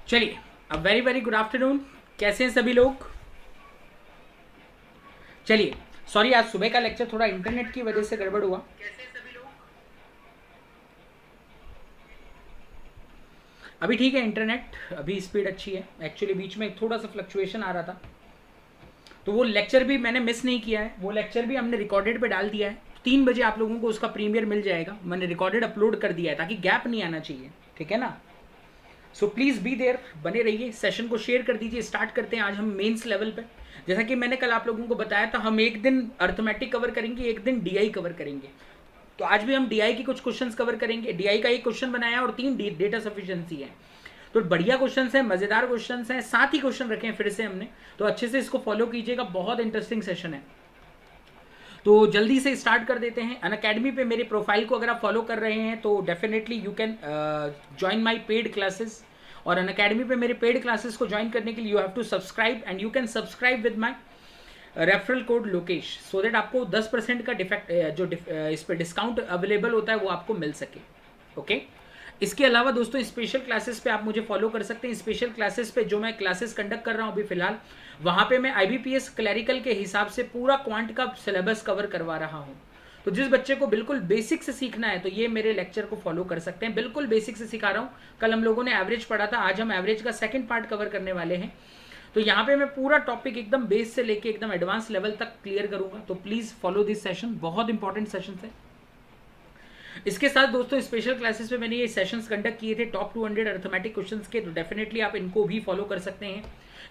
चलिए, अब very very good afternoon. कैसे हैं सभी लोग? चलिए, सॉरी आज सुबह का लेक्चर थोड़ा इंटरनेट की वजह से गड़बड़ हुआ। अभी ठीक है इंटरनेट, अभी स्पीड अच्छी है। एक्चुअली बीच में थोड़ा सा फ्लक्चुएशन आ रहा था, तो वो लेक्चर भी मैंने मिस नहीं किया है। वो लेक्चर भी हमने रिकॉर्डेड पे डाल दिया है। 3 बजे आप लोगों को उसका प्रीमियर मिल जाएगा। मैंने रिकॉर्डेड अपलोड कर दिया है ताकि गैप नहीं आना चाहिए, ठीक है ना। सो प्लीज़ बी देयर, बने रहिए, सेशन को शेयर कर दीजिए। स्टार्ट करते हैं आज हम मेंस लेवल पे। जैसा कि मैंने कल आप लोगों को बताया था, हम एक दिन अर्थमेटिक कवर करेंगे, एक दिन डीआई कवर करेंगे। तो आज भी हम डीआई की कुछ क्वेश्चंस कवर करेंगे। डीआई का एक क्वेश्चन बनाया और 3 डेटा सफिशिएंसी है। तो बढ़िया क्वेश्चंस हैं, मज़ेदार क्वेश्चंस हैं, 7 ही क्वेश्चन रखे हैं फिर से हमने। तो अच्छे से इसको फॉलो कीजिएगा, बहुत इंटरेस्टिंग सेशन है। तो जल्दी से स्टार्ट कर देते हैं। अनअकैडमी पे मेरे प्रोफाइल को अगर आप फॉलो कर रहे हैं तो definitely you can join my paid classes. और अनअकैडमी पे मेरे पेड क्लासेस को ज्वाइन करने के लिए you have to subscribe, and you can subscribe with my referral code Lokesh, so that आपको 10% का इस पर डिस्काउंट अवेलेबल होता है वो आपको मिल सके। ओके इसके अलावा दोस्तों स्पेशल क्लासेस पे आप मुझे फॉलो कर सकते हैं। स्पेशल क्लासेस पे जो मैं क्लासेस कंडक्ट कर रहा हूँ अभी फिलहाल, वहाँ पे मैं IBPS क्लैरिकल के हिसाब से पूरा क्वांट का सिलेबस कवर करवा रहा हूँ। तो जिस बच्चे को बिल्कुल बेसिक से सीखना है तो ये मेरे लेक्चर को फॉलो कर सकते हैं। बिल्कुल बेसिक से सिखा रहा हूँ। कल हम लोगों ने एवरेज पढ़ा था, आज हम एवरेज का सेकंड पार्ट कवर करने वाले हैं। तो यहाँ पे मैं पूरा टॉपिक एकदम बेस से लेके एकदम एडवांस लेवल तक क्लियर करूंगा। तो प्लीज़ फॉलो दिस सेशन, बहुत इंपॉर्टेंट सेशन है। इसके साथ दोस्तों स्पेशल क्लासेस में मैंने ये सेशंस कंडक्ट किए थे टॉप 200 अर्थमेटिक क्वेश्चंस के, तो डेफिनेटली आप इनको भी फॉलो कर सकते हैं।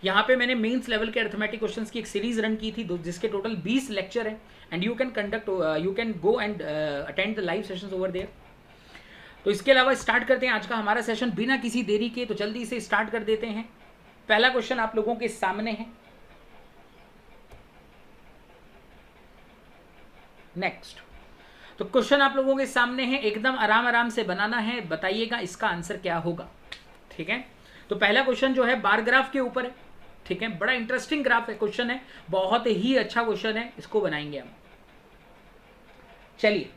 यहाँ पे मैंने मेंस लेवल के अर्थमेटिक क्वेश्चंस की एक सीरीज रन की थी जिसके टोटल 20 लेक्चर है, and you can go and attend the live sessions over there. तो इसके अलावा स्टार्ट करते हैं आज का हमारा सेशन बिना किसी देरी के। तो जल्दी से स्टार्ट कर देते हैं। पहला क्वेश्चन आप लोगों के सामने है। नेक्स्ट, तो क्वेश्चन आप लोगों के सामने है, एकदम आराम आराम से बनाना है, बताइएगा इसका आंसर क्या होगा। ठीक है, तो पहला क्वेश्चन जो है बार ग्राफ के ऊपर है। ठीक है, बड़ा इंटरेस्टिंग ग्राफ है, क्वेश्चन है, बहुत ही अच्छा क्वेश्चन है, इसको बनाएंगे हम। चलिए,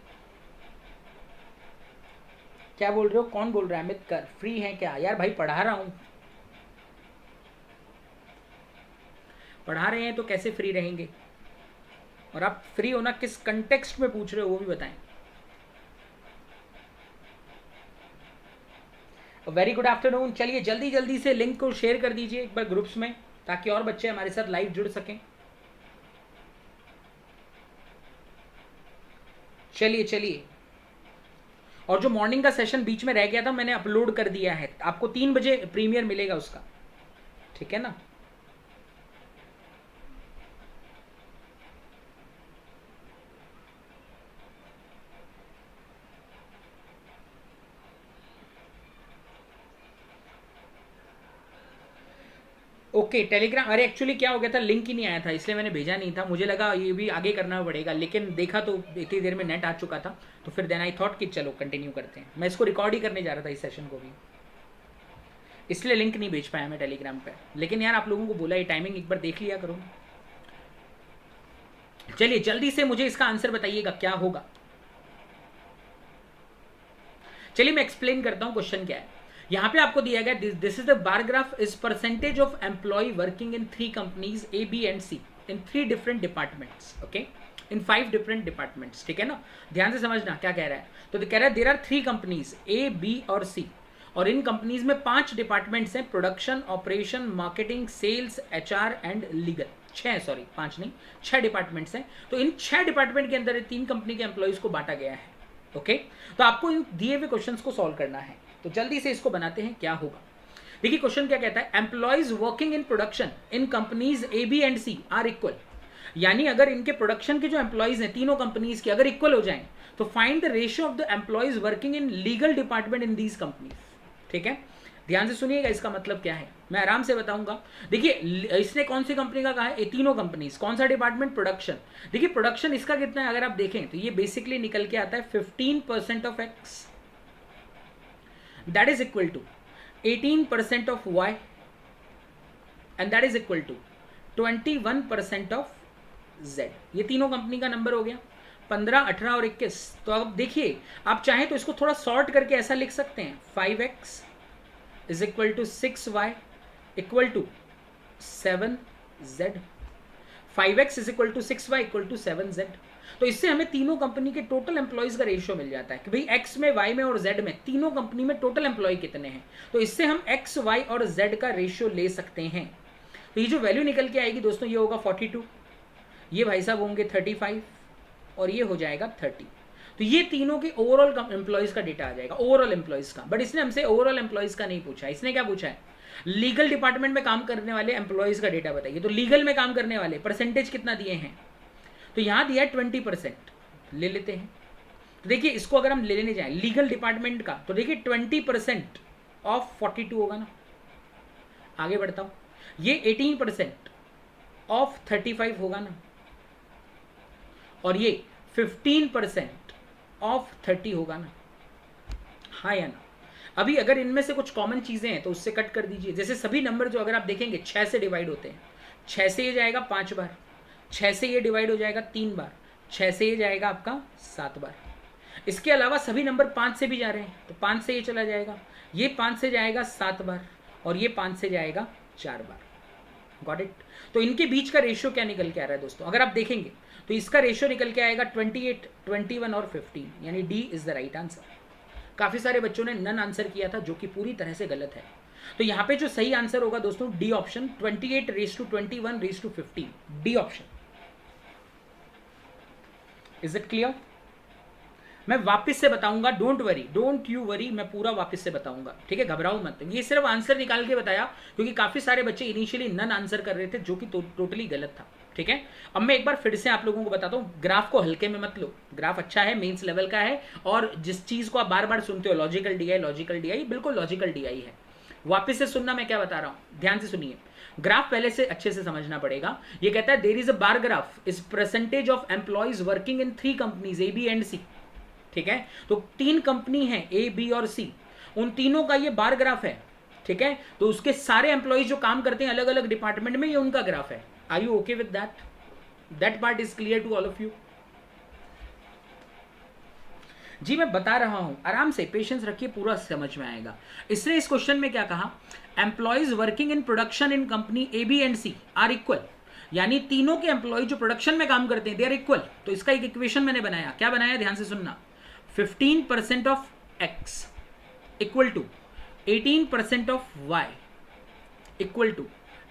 क्या बोल रहे हो, कौन बोल रहा है? अमित कर फ्री है क्या? यार भाई पढ़ा रहा हूं। पढ़ा रहे हैं तो कैसे फ्री रहेंगे? और आप फ्री होना किस कंटेक्स्ट में पूछ रहे हो वो भी बताएं। Very good afternoon. चलिए जल्दी जल्दी से लिंक को शेयर कर दीजिए एक बार ग्रुप्स में, ताकि और बच्चे हमारे साथ लाइव जुड़ सकें। चलिए चलिए, और जो मॉर्निंग का सेशन बीच में रह गया था मैंने अपलोड कर दिया है, आपको 3 बजे प्रीमियर मिलेगा उसका, ठीक है ना। ओके टेलीग्राम, अरे एक्चुअली क्या हो गया था, लिंक ही नहीं आया था इसलिए मैंने भेजा नहीं था। मुझे लगा ये भी आगे करना पड़ेगा, लेकिन देखा तो इतनी देर में नेट आ चुका था, तो फिर देन आई थॉट कि चलो कंटिन्यू करते हैं। मैं इसको रिकॉर्ड ही करने जा रहा था इस सेशन को भी, इसलिए लिंक नहीं भेज पाया मैं टेलीग्राम पे। लेकिन यार आप लोगों को बोला ये टाइमिंग एक बार देख लिया करो। चलिए जल्दी से मुझे इसका आंसर बताइएगा क्या होगा। चलिए मैं एक्सप्लेन करता हूं क्वेश्चन क्या है। यहां पे आपको दिया गया this is the bar graph is percentage of employee working in 3 companies A, B and C in 3 different departments. Okay, in 5 different departments, ठीक है ना। ध्यान से समझना क्या कह रहा है। तो कह रहा है there are 3 companies A, B और C, और इन कंपनीज में 5 डिपार्टमेंट्स हैं, production, operation, marketing, sales, HR and legal. 5 नहीं 6 डिपार्टमेंट्स हैं। तो इन 6 डिपार्टमेंट के अंदर 3 कंपनी के एम्प्लॉयज को बांटा गया है। ओके, तो आपको इन दिए हुए क्वेश्चंस को सॉल्व करना है। तो जल्दी से इसको बनाते हैं, क्या होगा। देखिए क्वेश्चन क्या कहता है, employees working in production in companies A, B and C are equal. यानी अगर इनके प्रोडक्शन के जो एम्प्लॉयज हैं तीनों कंपनीज के अगर इक्वल हो जाएं तो find the ratio of the employees working in legal department in these companies. ठीक है, ध्यान से सुनिएगा इसका मतलब क्या है, मैं आराम से बताऊंगा। देखिए इसने कौन सी कंपनी का कहा है, ये तीनों कंपनीज, कौन सा डिपार्टमेंट, प्रोडक्शन। देखिए प्रोडक्शन इसका कितना है अगर आप देखें तो ये बेसिकली निकल के आता है 15% of X, that is equal to 18% of Y, and that is equal to 21% of Z। ये तीनों कंपनी का नंबर हो गया 15, 18 और 21। तो अब देखिए आप चाहें तो इसको थोड़ा शॉर्ट करके ऐसा लिख सकते हैं 5X is equal to 6y equal to 7z, 5x is equal to 6y equal to 7z। तो इससे हमें तीनों कंपनी के टोटल एम्प्लॉयज का रेशियो मिल जाता है कि भाई x में, y में और z में तीनों कंपनी में टोटल एम्प्लॉय कितने हैं। तो इससे हम x, y और z का रेशियो ले सकते हैं। तो ये जो वैल्यू निकल के आएगी दोस्तों, ये होगा 42, ये भाई साहब होंगे 35 और ये हो जाएगा 30। तो ये तीनों के ओवरऑल एम्प्लॉयज का डेटा आ जाएगा, ओवरऑल एम्प्लॉयज का। बट इसने हमसे ओवरऑल एम्प्लॉयज का नहीं पूछा, इसने क्या पूछा है, लीगल डिपार्टमेंट में काम करने वाले एम्प्लॉयज का डेटा बताइए। तो लीगल में काम करने वाले परसेंटेज कितना दिए हैं, तो यहां दिया है 20%, ले लेते हैं। तो देखिए इसको अगर हम ले लेने जाएं लीगल डिपार्टमेंट का, तो देखिए 20% ऑफ 42 होगा ना। आगे बढ़ता हूं, ये 18% ऑफ 35 होगा ना, और ये 15% ऑफ 30 होगा ना, हाँ या ना। अभी अगर इनमें से कुछ कॉमन चीजें हैं तो उससे कट कर दीजिए। जैसे सभी नंबर जो अगर आप देखेंगे 6 से डिवाइड होते हैं, 6 से ये जाएगा 5 बार, 6 से ये डिवाइड हो जाएगा 3 बार, 6 से ये जाएगा आपका 7 बार। इसके अलावा सभी नंबर 5 से भी जा रहे हैं, तो 5 से ये चला जाएगा, ये 5 से जाएगा 7 बार और ये 5 से जाएगा 4 बार। Got it. तो इनके बीच का रेशियो क्या निकल के आ रहा है दोस्तों, अगर आप देखेंगे तो इसका रेशियो निकल के आएगा 28, 21 और 15, यानी D is the right answer. काफी सारे बच्चों ने नन आंसर किया था, जो कि पूरी तरह से गलत है। तो यहां पे जो सही आंसर होगा दोस्तों, डी ऑप्शन, 28 रेस टू 21 रेस to 15, D option. Is it clear? मैं वापस से बताऊंगा, don't worry, don't you worry, मैं पूरा वापस से बताऊंगा, ठीक है, घबराओ मत। ये सिर्फ आंसर निकाल के बताया क्योंकि काफी सारे बच्चे इनिशियली नन आंसर कर रहे थे, जो कि टोटली गलत था, ठीक है। अब मैं एक बार फिर से आप लोगों को बताता हूँ, ग्राफ को हल्के में मत लो, ग्राफ अच्छा है, मेंस लेवल का है, और जिस चीज को आप बार बार सुनते हो लॉजिकल डीआई, लॉजिकल डीआई, बिल्कुल लॉजिकल डीआई है। वापस से सुनना मैं क्या बता रहा हूं, ध्यान से सुनिए। ग्राफ पहले से अच्छे से समझना पड़ेगा। ये कहता है there is a bar graph is percentage of employees working in 3 companies A B and C, ठीक है। तो 3 कंपनी है ए बी और सी, उन तीनों का ये बार ग्राफ है, ठीक है। तो उसके सारे एम्प्लॉइज जो काम करते हैं अलग अलग डिपार्टमेंट में, ये उनका ग्राफ है। Are you okay with that? That part is clear to all of you? जी मैं बता रहा हूं, आराम से पेशेंस रखिए, पूरा समझ में आएगा। इसने इस क्वेश्चन में क्या कहा, employees working in production in company A B and C are equal, यानी तीनों के एम्प्लॉय जो प्रोडक्शन में काम करते हैं दे आर इक्वल। तो इसका एक इक्वेशन मैंने बनाया, क्या बनाया, ध्यान से सुनना। 15% of x equal to 18% of y equal to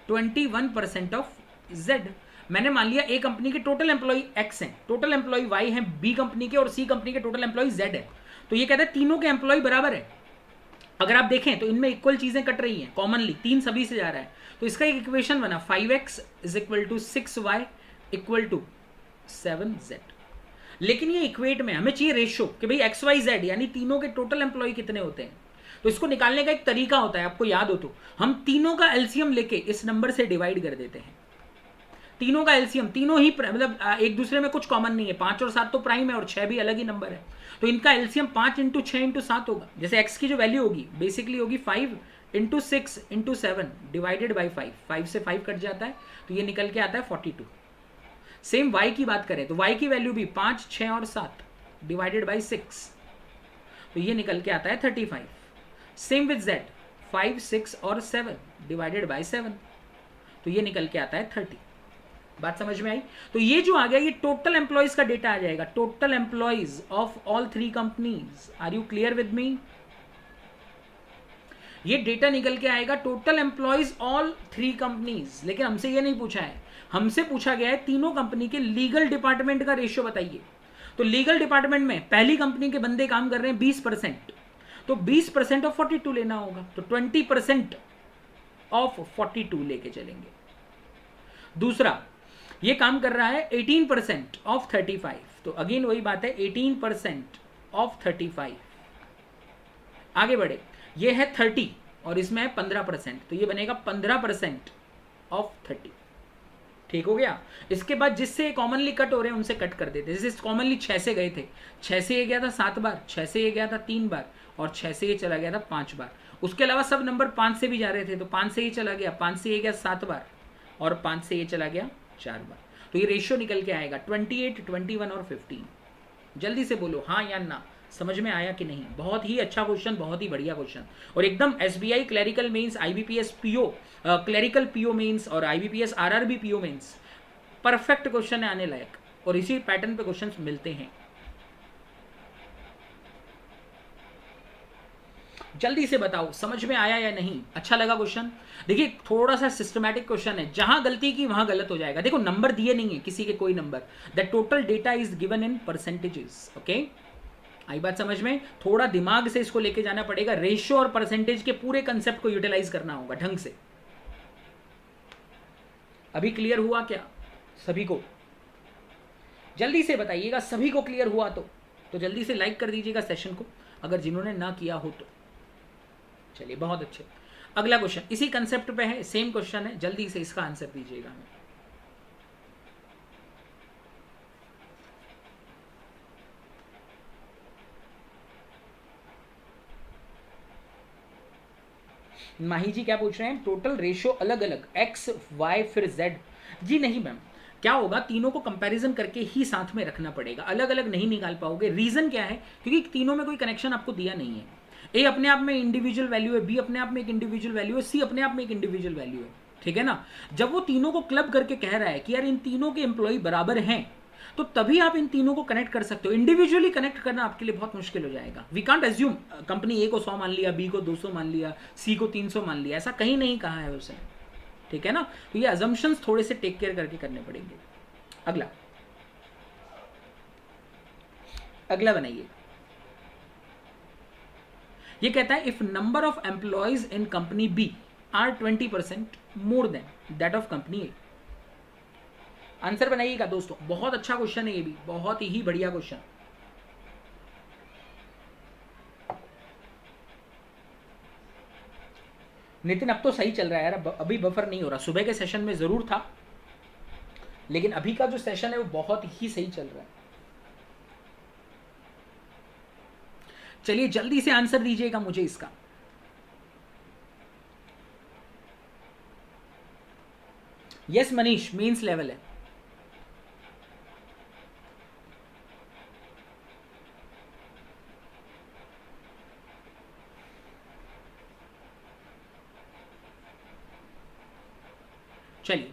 21% of z। मैंने मान लिया ए कंपनी के टोटल एम्प्लॉय x हैं, टोटल एम्प्लॉय y हैं बी कंपनी के, और सी कंपनी के टोटल एम्प्लॉय z है। तो ये कहता है तीनों के एम्प्लॉय बराबर है। अगर आप देखें तो इनमें इक्वल चीजें कट रही हैं, कॉमनली 3 सभी से जा रहा है। तो इसका एक इक्वेशन बना 5x is equal to 6y equal to 7z। लेकिन ये इक्वेट में हमें चाहिए रेशियो कि भाई एक्स वाई जेड, यानी तीनों के टोटल एम्प्लॉय कितने होते हैं। तो इसको निकालने का एक तरीका होता है, आपको याद हो तो, हम तीनों का एलसीएम लेके इस नंबर से डिवाइड कर देते हैं। तीनों का एलसीएम, तीनों ही मतलब एक दूसरे में कुछ कॉमन नहीं है, 5 और 7 तो प्राइम है और 6 भी अलग ही नंबर है। तो इनका एलसीएम 5 × 6 × 7 होगा। जैसे एक्स की जो वैल्यू होगी बेसिकली होगी 5 × 6 × 7 डिवाइडेड बाई 5, 5 से 5 कट जाता है, तो ये निकल के आता है 42। सेम y की बात करें तो y की वैल्यू भी 5, 6 और 7 डिवाइडेड बाई 6, तो ये निकल के आता है 35। सेम विद z, 5, 6 और 7 डिवाइडेड बाई 7, तो ये निकल के आता है 30। बात समझ में आई? तो ये जो आ गया ये टोटल एम्प्लॉइज का डेटा आ जाएगा, total employees of all 3 companies. Are you clear with me? ये डेटा निकल के आएगा टोटल एम्प्लॉइज ऑल 3 कंपनीज। लेकिन हमसे ये नहीं पूछा है, हमसे पूछा गया है तीनों कंपनी के लीगल डिपार्टमेंट का रेशियो बताइए। तो लीगल डिपार्टमेंट में पहली कंपनी के बंदे काम कर रहे हैं 20%, तो 20% ऑफ 42 लेना होगा, तो 20% ऑफ 42 लेके चलेंगे। दूसरा, ये काम कर रहा है 18% ऑफ 35, तो अगेन वही बात है 18% ऑफ 35। आगे बढ़े, ये है 30 और इसमें है 15%, तो ये बनेगा 15% ऑफ 30। ठीक हो गया। इसके बाद जिससे कॉमनली कट हो रहे हैं उनसे कट कर देते हैं। जैसे कॉमनली 6 से गए थे, 6 से ये गया था 7 बार, 6 से ये गया था 3 बार और 6 से ये चला गया था 5 बार। उसके अलावा सब नंबर 5 से भी जा रहे थे, तो 5 से ये चला गया, 5 से ये गया 7 बार और 5 से ये चला गया 4 बार। तो ये रेशियो निकल के आएगा 28, 21 और 15। जल्दी से बोलो हाँ या ना, समझ में आया कि नहीं? बहुत ही अच्छा क्वेश्चन, बहुत ही बढ़िया क्वेश्चन, और एकदम SBI clerical mains, IBPS PO clerical PO mains और IBPS RRB PO mains perfect question है आने लायक, और इसी पैटर्न पे क्वेश्चंस मिलते हैं। जल्दी से बताओ समझ में आया या नहीं, अच्छा लगा क्वेश्चन? देखिए थोड़ा सा सिस्टमैटिक क्वेश्चन है, जहां गलती की वहां गलत हो जाएगा। देखो नंबर दिए नहीं है किसी के, कोई number, the total data is given in percentages. Okay, आई बात समझ में? थोड़ा दिमाग से इसको लेके जाना पड़ेगा, रेशियो और परसेंटेज के पूरे कंसेप्ट को यूटिलाइज करना होगा ढंग से। अभी क्लियर हुआ क्या सभी को? जल्दी से बताइएगा, सभी को क्लियर हुआ तो जल्दी से लाइक कर दीजिएगा सेशन को, अगर जिन्होंने ना किया हो तो। चलिए बहुत अच्छे, अगला क्वेश्चन इसी कंसेप्ट पे है, सेम क्वेश्चन है, जल्दी से इसका आंसर दीजिएगा हमें। माही जी क्या पूछ रहे हैं? टोटल रेशियो अलग अलग, एक्स वाई फिर जेड। जी नहीं मैम, क्या होगा, तीनों को कंपैरिजन करके ही साथ में रखना पड़ेगा, अलग अलग नहीं निकाल पाओगे। रीजन क्या है? क्योंकि तीनों में कोई कनेक्शन आपको दिया नहीं है। ए अपने आप में इंडिविजुअल वैल्यू है, बी अपने आप में एक इंडिविजुअल वैल्यू है, सी अपने आप में एक इंडिविजुअल वैल्यू है, ठीक है ना? जब वो तीनों को क्लब करके कह रहा है कि यार इन तीनों के एम्प्लॉय बराबर हैं, तो तभी आप इन तीनों को कनेक्ट कर सकते हो। इंडिविजुअली कनेक्ट करना आपके लिए बहुत मुश्किल हो जाएगा। वी कांट एज्यूम कंपनी ए को 100 मान लिया, बी को 200 मान लिया, सी को 300 मान लिया, ऐसा कहीं नहीं कहा है उसने, ठीक है ना? तो ये अजम्पशंस थोड़े से टेक केयर करके करने पड़ेंगे। अगला बनाइए, ये कहता है if number of employees in company B are 20% more than that of company A. Answer बनाइएगा दोस्तों, बहुत अच्छा क्वेश्चन है ये भी, बहुत ही बढ़िया क्वेश्चन। नितिन अब तो सही चल रहा है यार, अभी बफर नहीं हो रहा। सुबह के सेशन में जरूर था, लेकिन अभी का जो सेशन है वो बहुत ही सही चल रहा है। चलिए जल्दी से आंसर दीजिएगा मुझे इसका। यस मनीष, मीन्स लेवल है। चलिए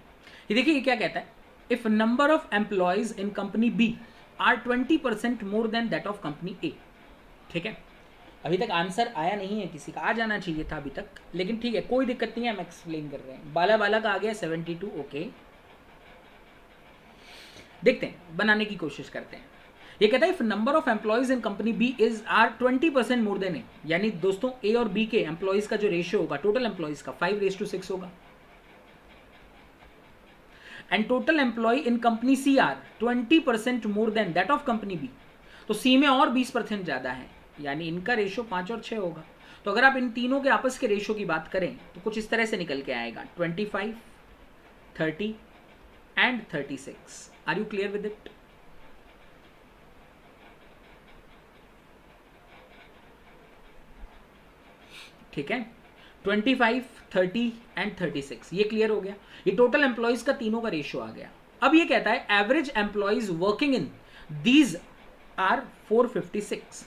ये देखिए, ये क्या कहता है, if number of employees in company B are 20% more than that of company A. ठीक है, अभी तक आंसर आया नहीं है किसी का, आ जाना चाहिए था अभी तक, लेकिन ठीक है कोई दिक्कत नहीं है, हम एक्सप्लेन कर रहे हैं। बाला बाला का आ गया 72। ओके, देखते हैं, बनाने की कोशिश करते हैं। ये कहता है if number of employees in company B is are 20% more than A, यानी दोस्तों ए और बी के एम्प्लॉयज का जो रेशियो होगा टोटल एम्प्लॉयज का 5:6 होगा, and total employee in company C are 20% more than that of company B. तो सी में और 20% ज्यादा है, यानी इनका रेशियो 5 और 6 होगा। तो अगर आप इन तीनों के आपस के रेशियो की बात करें तो कुछ इस तरह से निकल के आएगा 25, 30 and 36। Are you clear with it? ठीक है, 25, 30 एंड 36, ये क्लियर हो गया। ये टोटल एम्प्लॉयज का तीनों का रेशियो आ गया। अब ये कहता है average employees working in these are 456।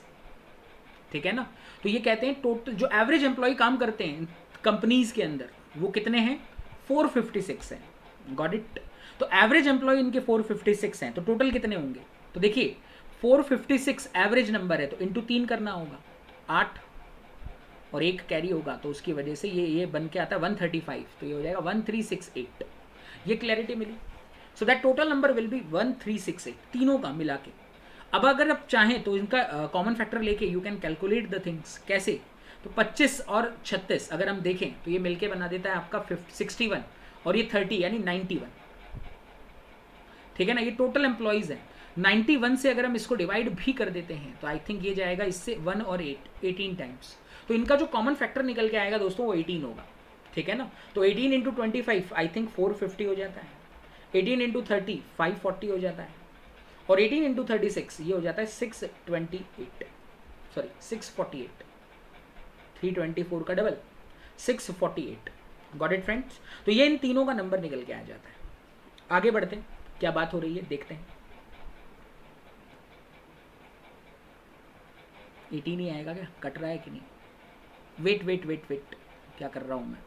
ठीक है ना? तो ये कहते हैं टोटल जो एवरेज एम्प्लॉय काम करते हैं कंपनीज के अंदर वो कितने हैं? 456 हैं। Got it? तो एवरेज एम्प्लॉय इनके 456 हैं, तो टोटल कितने होंगे? तो देखिए 456 एवरेज नंबर है, तो इंटू 3 करना होगा, 8 और 1 कैरी होगा, तो उसकी वजह से ये बन के आता है 135, तो ये हो जाएगा 1368। ये क्लैरिटी मिली। So that total number will be 1368 तीनों का मिला के। अब अगर आप चाहें तो इनका कॉमन फैक्टर लेके you can calculate the things. कैसे? तो 25 और 36 अगर हम देखें तो ये मिलके बना देता है आपका 61, और ये 30 यानी 91। ठीक है ना? ये टोटल एम्प्लॉयज है। 91 से अगर हम इसको डिवाइड भी कर देते हैं तो आई थिंक ये जाएगा इससे 1 और 8, 18 टाइम्स। तो इनका जो कॉमन फैक्टर निकल के आएगा दोस्तों वो 18 होगा। ठीक है ना? तो 18 इंटू 25 आई थिंक 450 हो जाता है, 18 इंटू 30 540 हो जाता है, और 18 इंटू 36 ये हो जाता है 628, सॉरी 648, 324 का डबल 648। Got it friends? तो ये इन तीनों का नंबर निकल के आ जाता है। आगे बढ़ते हैं, क्या बात हो रही है देखते हैं। 18 ही आएगा क्या? कट रहा है कि नहीं? वेट वेट वेट वेट, क्या कर रहा हूँ मैं?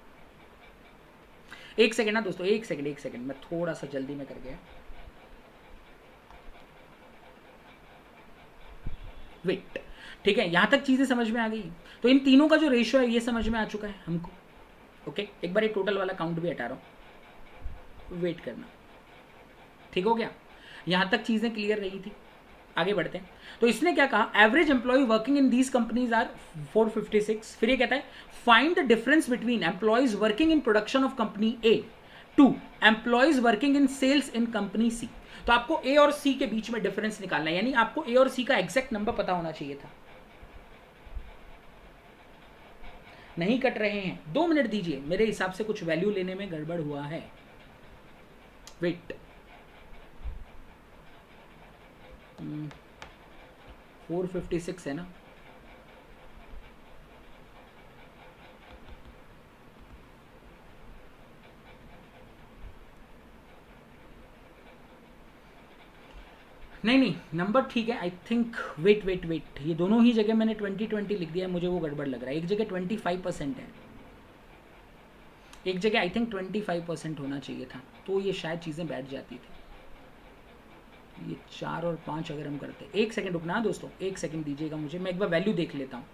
एक सेकेंड ना दोस्तों, एक सेकेंड, मैं थोड़ा सा जल्दी में कर गया। वेट, ठीक है, यहां तक चीजें समझ में आ गई। तो इन तीनों का जो रेशियो है ये समझ में आ चुका है हमको। ओके, एक बार ये टोटल वाला काउंट भी हटा रहा हूं, वेट करना। ठीक हो गया, यहां तक चीजें क्लियर रही थी। आगे बढ़ते हैं। तो इसने क्या कहा, average employee working in these companies are 456। फिर ये कहता है find the difference between employees working in production of company A to employees working in sales in company C. तो आपको ए और सी के बीच में डिफरेंस निकालना है, यानी आपको ए और सी का एग्जैक्ट नंबर पता होना चाहिए था। नहीं कट रहे हैं, 2 मिनट दीजिए, मेरे हिसाब से कुछ वैल्यू लेने में गड़बड़ हुआ है। वेट, 456 है ना? नहीं, नंबर ठीक है I think. Wait wait wait, ये दोनों ही जगह मैंने 2020 लिख दिया है, मुझे वो गड़बड़ लग रहा है। एक जगह 25% है, एक जगह आई थिंक 25% होना चाहिए था, तो ये शायद चीज़ें बैठ जाती थी। ये 4 और 5 अगर हम करते, एक सेकंड रुकना दोस्तों, एक सेकंड दीजिएगा मुझे, मैं एक बार वैल्यू देख लेता हूँ।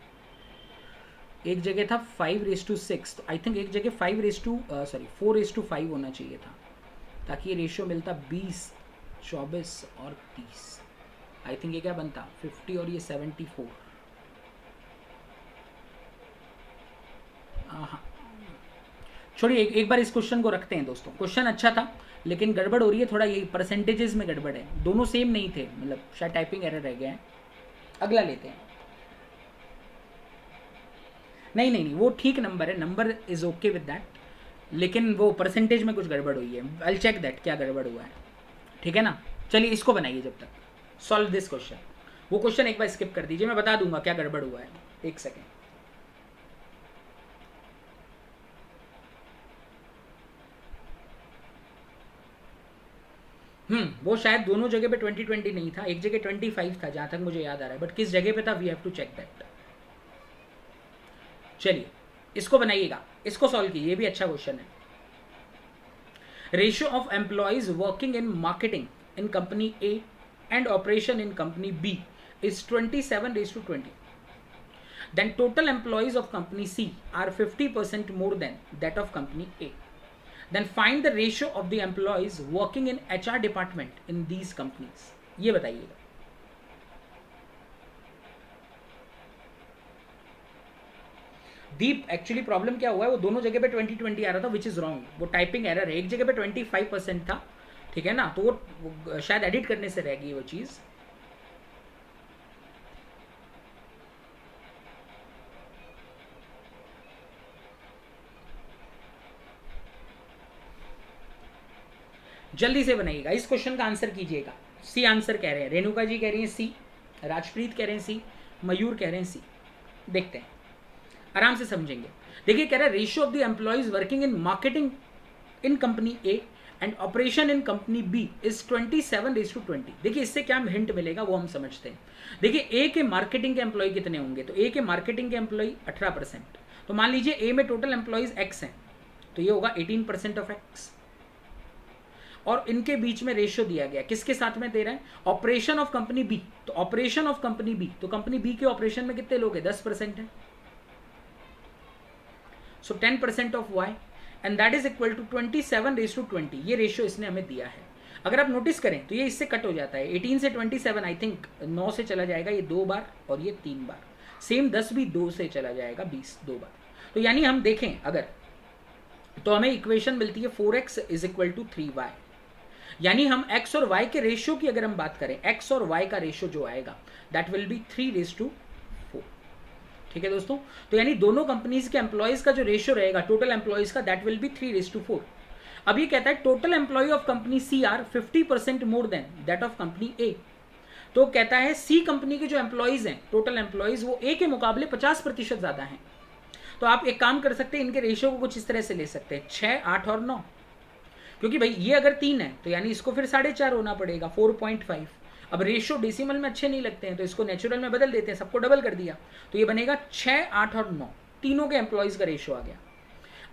एक जगह था 5:6, तो आई थिंक एक जगह 4:5 होना चाहिए था, ताकि ये रेशियो मिलता 20, 24 और 30। आई थिंक ये क्या बनता 50 और ये 74। हाँ, छोड़िए, एक बार इस क्वेश्चन को रखते हैं दोस्तों। क्वेश्चन अच्छा था लेकिन गड़बड़ हो रही है थोड़ा, ये परसेंटेजेस में गड़बड़ है, दोनों सेम नहीं थे, मतलब शायद टाइपिंग एरर रह गया है। अगला लेते हैं। नहीं, वो ठीक नंबर है, number is okay with that, लेकिन वो परसेंटेज में कुछ गड़बड़ हुई है। आई चेक दैट क्या गड़बड़ हुआ है, ठीक है ना? चलिए इसको बनाइए जब तक, सॉल्व दिस क्वेश्चन। वो क्वेश्चन एक बार स्किप कर दीजिए, मैं बता दूंगा क्या गड़बड़ हुआ है। एक सेकेंड। वो शायद दोनों जगह पे 2020 नहीं था, एक जगह 25 था जहां तक मुझे याद आ रहा है, बट किस जगह पे था we have to check that. चलिए इसको बनाइएगा, इसको सॉल्व कीजिए, ये भी अच्छा क्वेश्चन है। Ratio of employees working in marketing in company A and operation in company B is 27:20. Then total employees of company C are 50% more than that of company A. Then find the ratio of the employees working in HR department in these companies. ये बताइएगा। दीप, actually problem क्या हुआ है, वो दोनों जगह पे 2020 आ रहा था, विच इज रॉन्ग, वो टाइपिंग एरर है। एक जगह पे 25% था, ठीक है ना, तो वो शायद एडिट करने से रह गई वो चीज़। जल्दी से बनाइएगा, इस क्वेश्चन का आंसर कीजिएगा। सी आंसर कह रहे हैं, रेणुका जी कह रही हैं सी, राजप्रीत कह रहे हैं सी, मयूर कह रहे हैं सी। देखते हैं, आराम से समझेंगे। देखिए कह रहा है ratio of the employees working in marketing in company A and operation in company B is 27:20। देखिए इससे क्या हिंट मिलेगा वो हम समझते हैं। देखिए ए के मार्केटिंग के एम्प्लॉय कितने होंगे, तो ए के मार्केटिंग के एम्प्लॉय 18%, तो मान लीजिए ए में टोटल एम्प्लॉयज एक्स हैं, तो ये होगा 18% ऑफ एक्स। और इनके बीच में रेशियो दिया गया, किसके साथ में दे रहा है, ऑपरेशन ऑफ कंपनी बी, तो ऑपरेशन ऑफ कंपनी बी, तो कंपनी बी के ऑपरेशन में कितने लोग हैं, 10% है, so 10% of Y and that is equal to 27:20। ये रेशियो इसने हमें दिया है। अगर आप नोटिस करें तो ये इससे कट हो जाता है, 18 से 27 आई थिंक 9 से चला जाएगा ये 2 बार और ये 3 बार, सेम 10 भी 2 से चला जाएगा, 20 2 बार। तो यानी हम देखें अगर, तो हमें इक्वेशन मिलती है 4x is equal to 3y, यानी हम x और y के रेशियो की अगर हम बात करें, x और y का रेशियो जो आएगा दैट विल बी 3:4। ठीक है दोस्तों, तो यानी दोनों कंपनीज के एम्प्लॉयज का जो रेशियो रहेगा टोटल एम्प्लॉयज का दैट विल बी 3:4। अब ये कहता है total employee of company C are 50% more than that of company A, तो कहता है सी कंपनी के जो एम्प्लॉयज हैं टोटल एम्प्लॉयज वो ए के मुकाबले 50% ज्यादा हैं। तो आप एक काम कर सकते हैं, इनके रेशियो को कुछ इस तरह से ले सकते हैं 6, 8 और 9, क्योंकि भाई ये अगर 3 है तो यानी इसको फिर 4.5 होना पड़ेगा 4.5, अब रेशियो डेसिमल में अच्छे नहीं लगते हैं तो इसको नेचुरल में बदल देते हैं, सबको डबल कर दिया तो ये बनेगा 6, 8 और 9, तीनों के एम्प्लॉयज का रेशियो आ गया।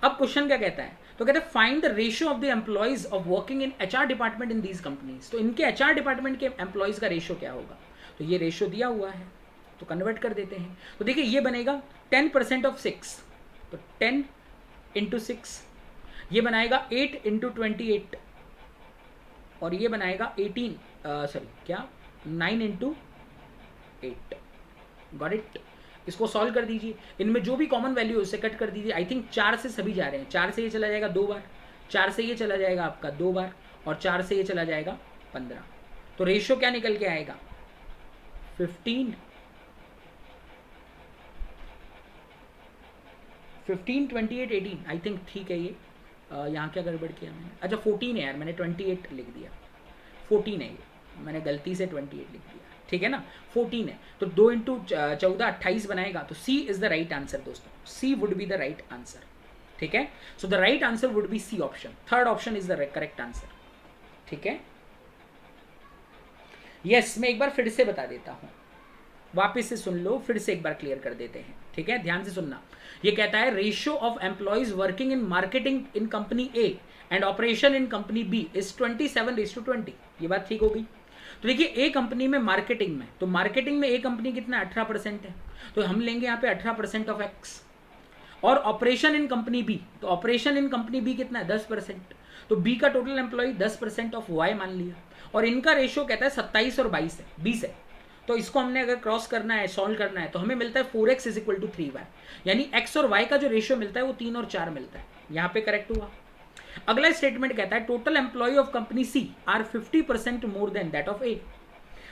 अब क्वेश्चन क्या कहता है, तो कहते हैं find the ratio of the employees of working in HR department in these companies. तो इनके एचआर डिपार्टमेंट के एम्प्लॉयज का रेशियो क्या होगा, तो ये रेशियो दिया हुआ है तो कन्वर्ट कर देते हैं। तो देखिए ये बनेगा 10% ऑफ 6, तो 10 इंटू 6 ये बनाएगा 8 इंटू 28 और ये बनाएगा 9 इंटू 8। Got it. इसको सॉल्व कर दीजिए, इनमें जो भी कॉमन वैल्यू है उससे कट कर दीजिए। आई थिंक 4 से सभी जा रहे हैं, 4 से ये चला जाएगा 2 बार, 4 से ये चला जाएगा आपका 2 बार और 4 से ये चला जाएगा 15। तो रेशियो क्या निकल के आएगा 15, 28, 18। आई थिंक ठीक है ये। यहाँ क्या गड़बड़ किया मैंने, अच्छा 14 है यार, मैंने 28 लिख दिया, 14 है ये, मैंने गलती से 28 लिख दिया, ठीक है ना, 14 है। तो 2 इंटू 14 28 बनाएगा, तो C is the right answer दोस्तों, C would be the right answer, ठीक है। So the right answer would be C option, third option is the correct answer, ठीक है। यस, मैं एक बार फिर से बता देता हूं, वापस से सुन लो, फिर से एक बार क्लियर कर देते हैं, ठीक है, ध्यान से सुनना। ये कहता है ratio of employees working in marketing in company A and operation in company B is 27:20। ये बात ठीक होगी। तो देखिए ए कंपनी में मार्केटिंग में, तो मार्केटिंग में ए कंपनी कितना 18% है, तो हम लेंगे यहाँ पे 18% ऑफ एक्स। और ऑपरेशन इन कंपनी बी, तो ऑपरेशन इन कंपनी बी कितना है 10%, तो बी का टोटल एम्प्लॉय 10% ऑफ वाई मान लिया। और इनका रेशियो कहता है 27 और 22 है, 20 है। तो इसको हमने अगर क्रॉस करना है, सॉल्व करना है, तो हमें मिलता है 4x is equal to 3y, यानी x और y का जो रेशियो मिलता है वो 3 और 4 मिलता है। यहाँ पे करेक्ट हुआ। अगला स्टेटमेंट कहता है total employee of company C are 50% more than that of A.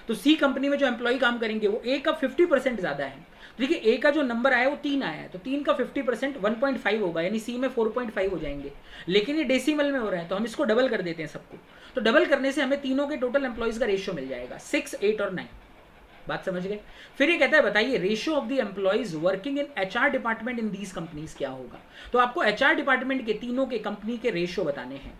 तो सी कंपनी में जो एम्प्लॉय काम करेंगे वो ए का 50% ज्यादा है। देखिए ए का जो नंबर आया वो 3 आया है, तो 3 का 50% 1.5 होगा, यानी सी में 4.5 हो जाएंगे। लेकिन ये डेसिमल में हो रहा है तो हम इसको डबल कर देते हैं सबको। तो डबल करने से हमें तीनों के टोटल एम्प्लॉयज का रेशियो मिल जाएगा 6, 8 और 9। बात समझ गए। फिर ये कहता है बताइए ratio of the employees working in HR department in these companies क्या होगा। तो आपको एचआर डिपार्टमेंट के तीनों के कंपनी के रेशियो बताने हैं।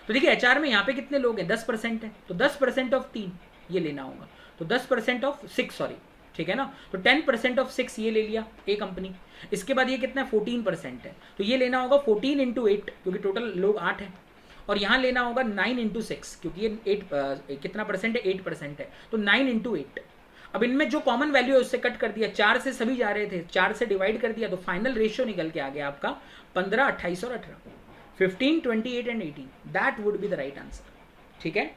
तो देखिए एचआर में यहाँ पे कितने लोग हैं 10% है, तो 10% ऑफ 3 ये लेना होगा, तो 10% ऑफ 6 सॉरी, ठीक है ना। तो 10% ऑफ 6 ये ले लिया ए कंपनी। इसके बाद ये कितना 14% है, तो ये लेना होगा 14 इंटू 8 क्योंकि टोटल लोग 8 है। और यहाँ लेना होगा 9 इंटू 6 क्योंकि ये 8 कितना परसेंट है 8% है, तो 9 इंटू 8। अब इनमें जो कॉमन वैल्यू है उससे कट कर दिया, 4 से सभी जा रहे थे, 4 से डिवाइड कर दिया, तो फाइनल रेशियो निकल के आ गया आपका 15, 28 और 18, 15, 28 and 18। That would be the right answer, ठीक है।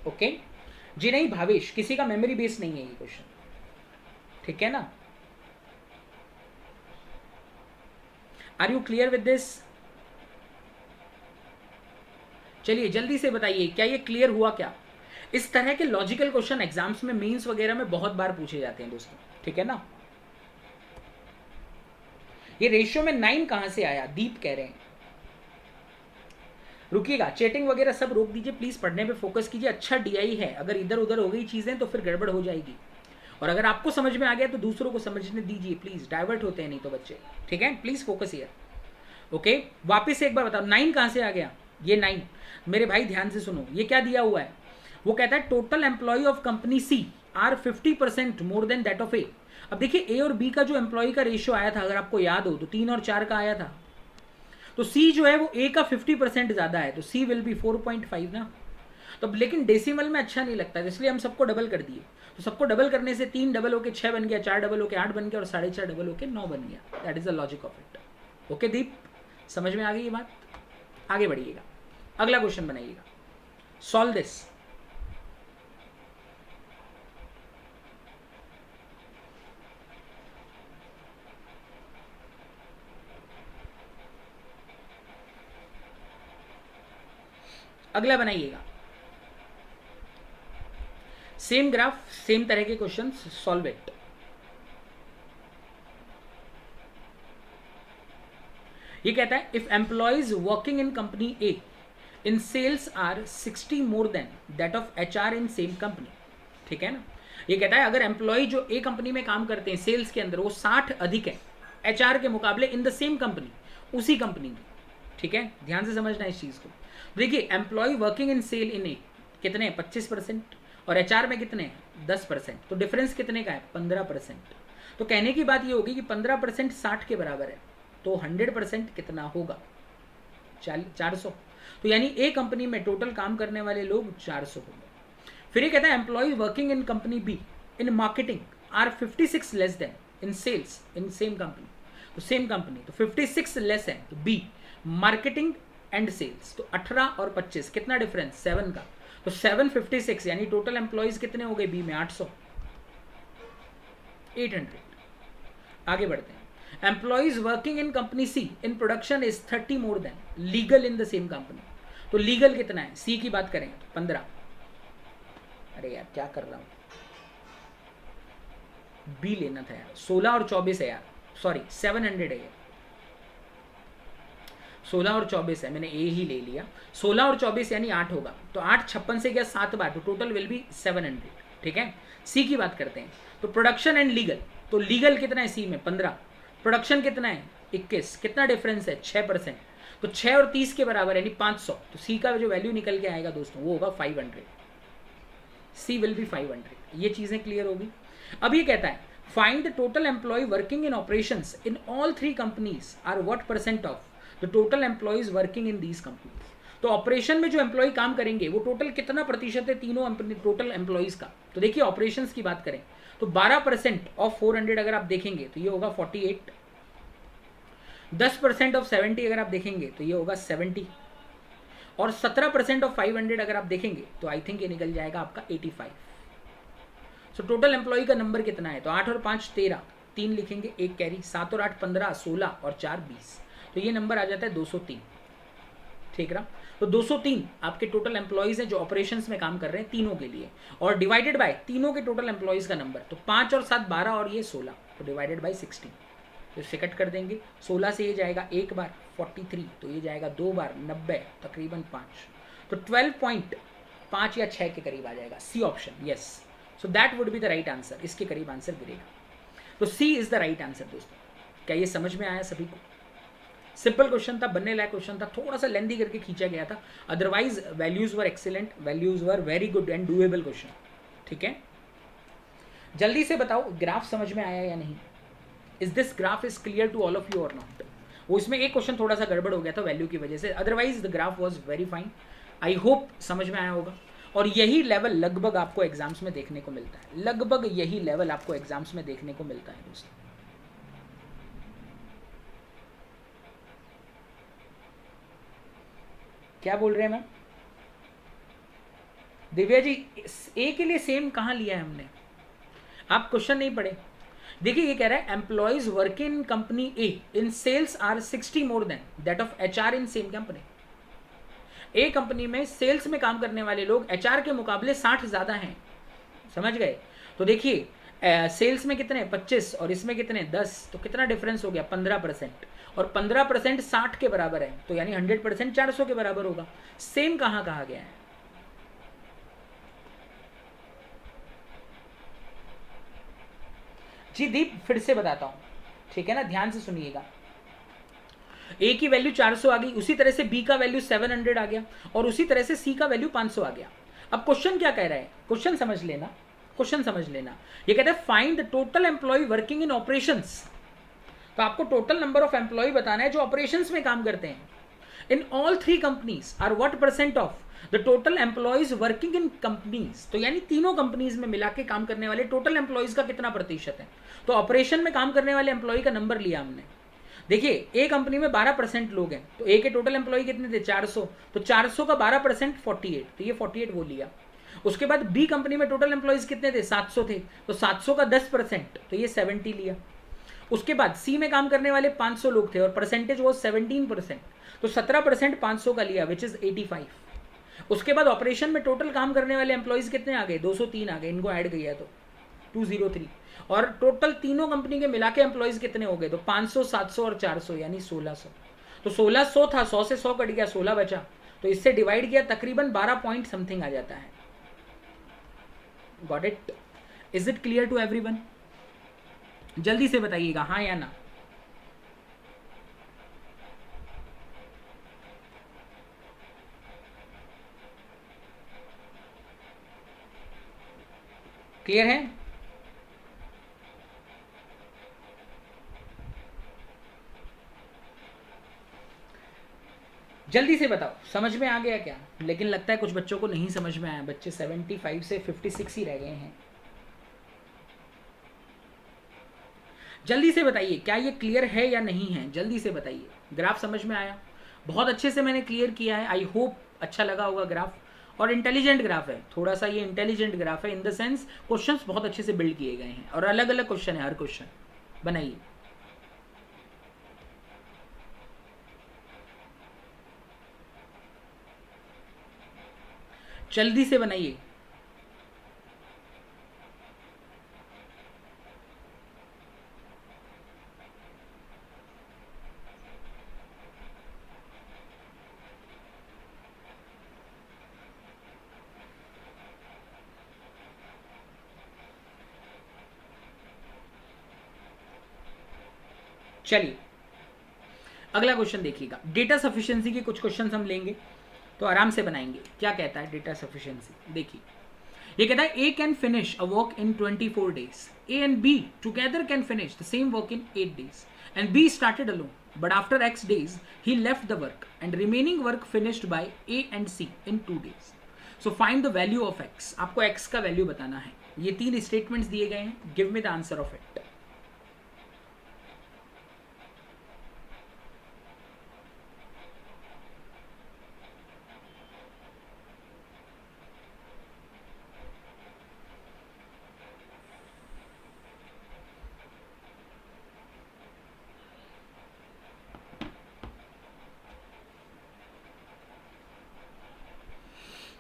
ओके जी, नहीं भावेश, किसी का मेमोरी बेस नहीं है ये क्वेश्चन, ठीक है ना। Are you clear with this? चलिए जल्दी से बताइए क्या ये क्लियर हुआ क्या। इस तरह के लॉजिकल क्वेश्चन एग्जाम्स में, मेंस वगैरह में बहुत बार पूछे जाते हैं दोस्तों, ठीक है ना। ये रेशियो में 9 कहां से आया, दीप कह रहे हैं। रुकिएगा, चैटिंग वगैरह सब रोक दीजिए प्लीज, पढ़ने पे फोकस कीजिए। अच्छा डीआई है, अगर इधर उधर हो गई चीजें तो फिर गड़बड़ हो जाएगी। और अगर आपको समझ में आ गया तो दूसरों को समझने दीजिए प्लीज, डाइवर्ट होते हैं नहीं तो बच्चे, ठीक है। Please focus here, okay. वापिस से एक बार बताओ 9 कहां से आ गया, ये 9 मेरे भाई ध्यान से सुनो, ये क्या दिया हुआ है, वो कहता है total employee of company C are 50% more than that of A. अब देखिए ए और बी का जो एम्प्लॉय का रेशियो आया था, अगर आपको याद हो तो 3 और 4 का आया था, तो सी जो है वो ए का 50% ज्यादा है, तो सी विल बी 4.5 ना। तो लेकिन डेसिमल में अच्छा नहीं लगता, इसलिए हम सबको डबल कर दिए। तो सबको डबल करने से 3 डबल होके 6 बन गया, 4 डबल होके 8 बन गया और 4.5 डबल होके 9 बन गया। That is the logic of it. Okay Deep, समझ में आ गई ये बात। आगे बढ़िएगा, अगला क्वेश्चन बनाइएगा, सॉल्व दिस। अगला बनाइएगा, सेम ग्राफ, सेम तरह के क्वेश्चंस, सॉल्व इट। ये कहता है if employees working in company A in sales are 60 more than that of HR in same company, ठीक है ना। ये कहता है अगर एम्प्लॉय जो ए कंपनी में काम करते हैं सेल्स के अंदर वो 60 अधिक है, एचआर के मुकाबले इन द सेम कंपनी, उसी कंपनी में। ठीक है, ध्यान से समझना इस चीज को। देखिए एम्प्लॉय वर्किंग इन सेल इन ए कितने हैं 25% और एचआर में कितने हैं 10%, तो डिफरेंस कितने का है 15%। तो कहने की बात ये होगी कि 15% 60 के बराबर है, तो 100% कितना होगा 400। तो यानी ए कंपनी में टोटल काम करने वाले लोग 400 होंगे। फिर ये कहता है employee working in company B in marketing are 56 less than in sales in same company, तो सेम कंपनी तो 56 लेस है, तो बी मार्केटिंग एंड सेल्स, तो 18 और 25 कितना डिफरेंस 7 का, तो 756 यानी टोटल एम्प्लॉयज कितने हो गए बी में 800, 800। आगे बढ़ते हैं। Employees working in company C in production is 30 more than legal in the same company, तो लीगल कितना है सी की बात करें तो 15। अरे यार क्या कर रहा हूं, बी लेना था यार, 16 और 24 है यार, सॉरी 700 है, 16 और 24 है, मैंने ए ही ले लिया। 16 और 24 यानी 8 होगा, तो 8 56 से गया 7 बार, तो टोटल विल बी 700। ठीक है, सी की बात करते हैं। तो प्रोडक्शन एंड लीगल, तो लीगल कितना है सी में 15, प्रोडक्शन कितना है 21, कितना डिफरेंस है 6%, तो 6 और 30 के बराबर यानी 500। तो सी का जो वैल्यू निकल के आएगा दोस्तों वो होगा 500, सी विल बी 500। ये चीजें क्लियर होगी। अब ये कहता है find the total employee working in operations in all 3 companies are what percent of the total employees working in these companies. तो ऑपरेशन में जो एम्प्लॉय काम करेंगे वो टोटल कितना प्रतिशत है तीनों टोटल एम्प्लॉयज का। तो देखिए ऑपरेशंस की बात करें तो 12% ऑफ 400 अगर आप देखेंगे तो ये होगा 48, 10% ऑफ 70 अगर आप देखेंगे तो ये होगा 70, और 17% ऑफ 500 अगर आप देखेंगे तो आई थिंक ये निकल जाएगा आपका 85। सो टोटल एम्प्लॉय का नंबर कितना है, तो 8 और 5 13, 3 लिखेंगे 1 कैरी, 7 और 8 15, 16 और 4 20, तो ये नंबर आ जाता है 203। ठीक रहा, तो 203 आपके टोटल एम्प्लॉयज हैं जो ऑपरेशंस में काम कर रहे हैं तीनों के लिए, और डिवाइडेड बाय तीनों के टोटल एम्प्लॉयज का नंबर, तो 5 और 7 12 और ये 16, तो डिवाइडेड बाय 16, तो इससे कट कर देंगे। 16 से ये जाएगा एक बार 43, तो ये जाएगा 2 बार 90, तकरीबन 5, तो 12.5 या 6 के करीब आ जाएगा C option. Yes, so that would be the right answer, इसके करीब आंसर गिरेगा, तो C is the right answer. दोस्तों क्या ये समझ में आया सभी को? सिंपल क्वेश्चन था, बनने लायक क्वेश्चन था, थोड़ा सा लेंदी करके खींचा गया था, otherwise values were excellent, values were very good and doable question. ठीक है, जल्दी से बताओ ग्राफ समझ में आया या नहीं? Is this graph is clear to all of you और नॉट? वो इसमें एक क्वेश्चन थोड़ा सा गड़बड़ हो गया था वैल्यू की वजह से, otherwise the graph was very fine. I hope समझ में आया होगा। और यही लेवल लगभग आपको एग्जाम्स में देखने को मिलता है, लगभग यही लेवल आपको एग्जाम्स में देखने को मिलता है दोस्तों। क्या बोल रहे हैं मैम? दिव्या जी ए के लिए सेम कहाँ लिया है हमने? आप क्वेश्चन नहीं पढ़े। देखिए ये कह रहा है employees working in company A in sales are 60 more than that of HR in same company. A company में सेल्स में काम करने वाले लोग एचआर के मुकाबले 60 ज्यादा हैं, समझ गए? तो देखिए सेल्स में कितने 25 और इसमें कितने 10, तो कितना डिफरेंस हो गया 15%, और 15% 60 के बराबर है, तो यानी 100% 400 के बराबर होगा। सेम कहाँ कहा गया है? जी दीप फिर से बताता हूं, ठीक है ना, ध्यान से सुनिएगा। ए की वैल्यू 400 आ गई, उसी तरह से बी का वैल्यू 700 आ गया, और उसी तरह से सी का वैल्यू 500 आ गया। अब क्वेश्चन क्या कह रहा है, क्वेश्चन समझ लेना, क्वेश्चन समझ लेना। ये कहता है find the total employee working in operations. तो आपको टोटल नंबर ऑफ एम्प्लॉय बताना है जो ऑपरेशंस में काम करते हैं। In all 3 companies are what percent of the total employees working in companies. तो यानी तीनों कंपनीज में मिला के काम करने वाले टोटल एम्प्लॉयज का कितना प्रतिशत है। तो ऑपरेशन में काम करने वाले एम्प्लॉय का नंबर लिया हमने। देखिए ए कंपनी में 12% लोग हैं, तो ए के टोटल एम्प्लॉय कितने थे 400, तो 400 का 12% 48, तो ये 48 वो लिया। उसके बाद बी कंपनी में टोटल एम्प्लॉयज कितने थे 700 थे, तो 700 का 10%, तो ये 70 लिया। उसके बाद सी में काम करने वाले 500 लोग थे और परसेंटेज वो 17%, तो 17% 500 का लिया विच इज 85। उसके बाद ऑपरेशन में टोटल काम करने वाले एम्प्लॉयज कितने आ गए 203 आ गए, इनको ऐड किया तो 203, और टोटल तीनों कंपनी के मिला के एम्प्लॉयज कितने हो गए तो 500 700 और 400 यानी 1600। तो 1600 था, 100 से 100 कट गया, 16 बचा, तो इससे डिवाइड किया तकरीबन 12 पॉइंट समथिंग आ जाता है। Got it? Is it clear to everyone? जल्दी से बताइएगा हाँ या ना। क्लियर है? जल्दी से बताओ, समझ में आ गया क्या? लेकिन लगता है कुछ बच्चों को नहीं समझ में आया, बच्चे 75 से 56 ही रह गए हैं। जल्दी से बताइए, क्या ये क्लियर है या नहीं है? जल्दी से बताइए। ग्राफ समझ में आया? बहुत अच्छे से मैंने क्लियर किया है, आई होप अच्छा लगा होगा ग्राफ। और इंटेलिजेंट ग्राफ है, थोड़ा सा ये इंटेलिजेंट ग्राफ है इन द सेंस क्वेश्चंस बहुत अच्छे से बिल्ड किए गए हैं और अलग अलग क्वेश्चन है, हर क्वेश्चन बनाइए। जल्दी से बनाइए। चलिए अगला क्वेश्चन देखिएगा। डेटा सफिशिएंसी के कुछ क्वेश्चन हम लेंगे तो आराम से बनाएंगे। क्या कहता है डेटा सफिशिएंसी? देखिए, ये कहता है A can finish a work in 24 days, A and B together can finish the same work in 8 days and B started alone but after x days he left the work and remaining work finished by a and c in 2 days. So find the value of x. आपको x का value बताना है। ये 3 statements दिए गए हैं, give me the answer of it.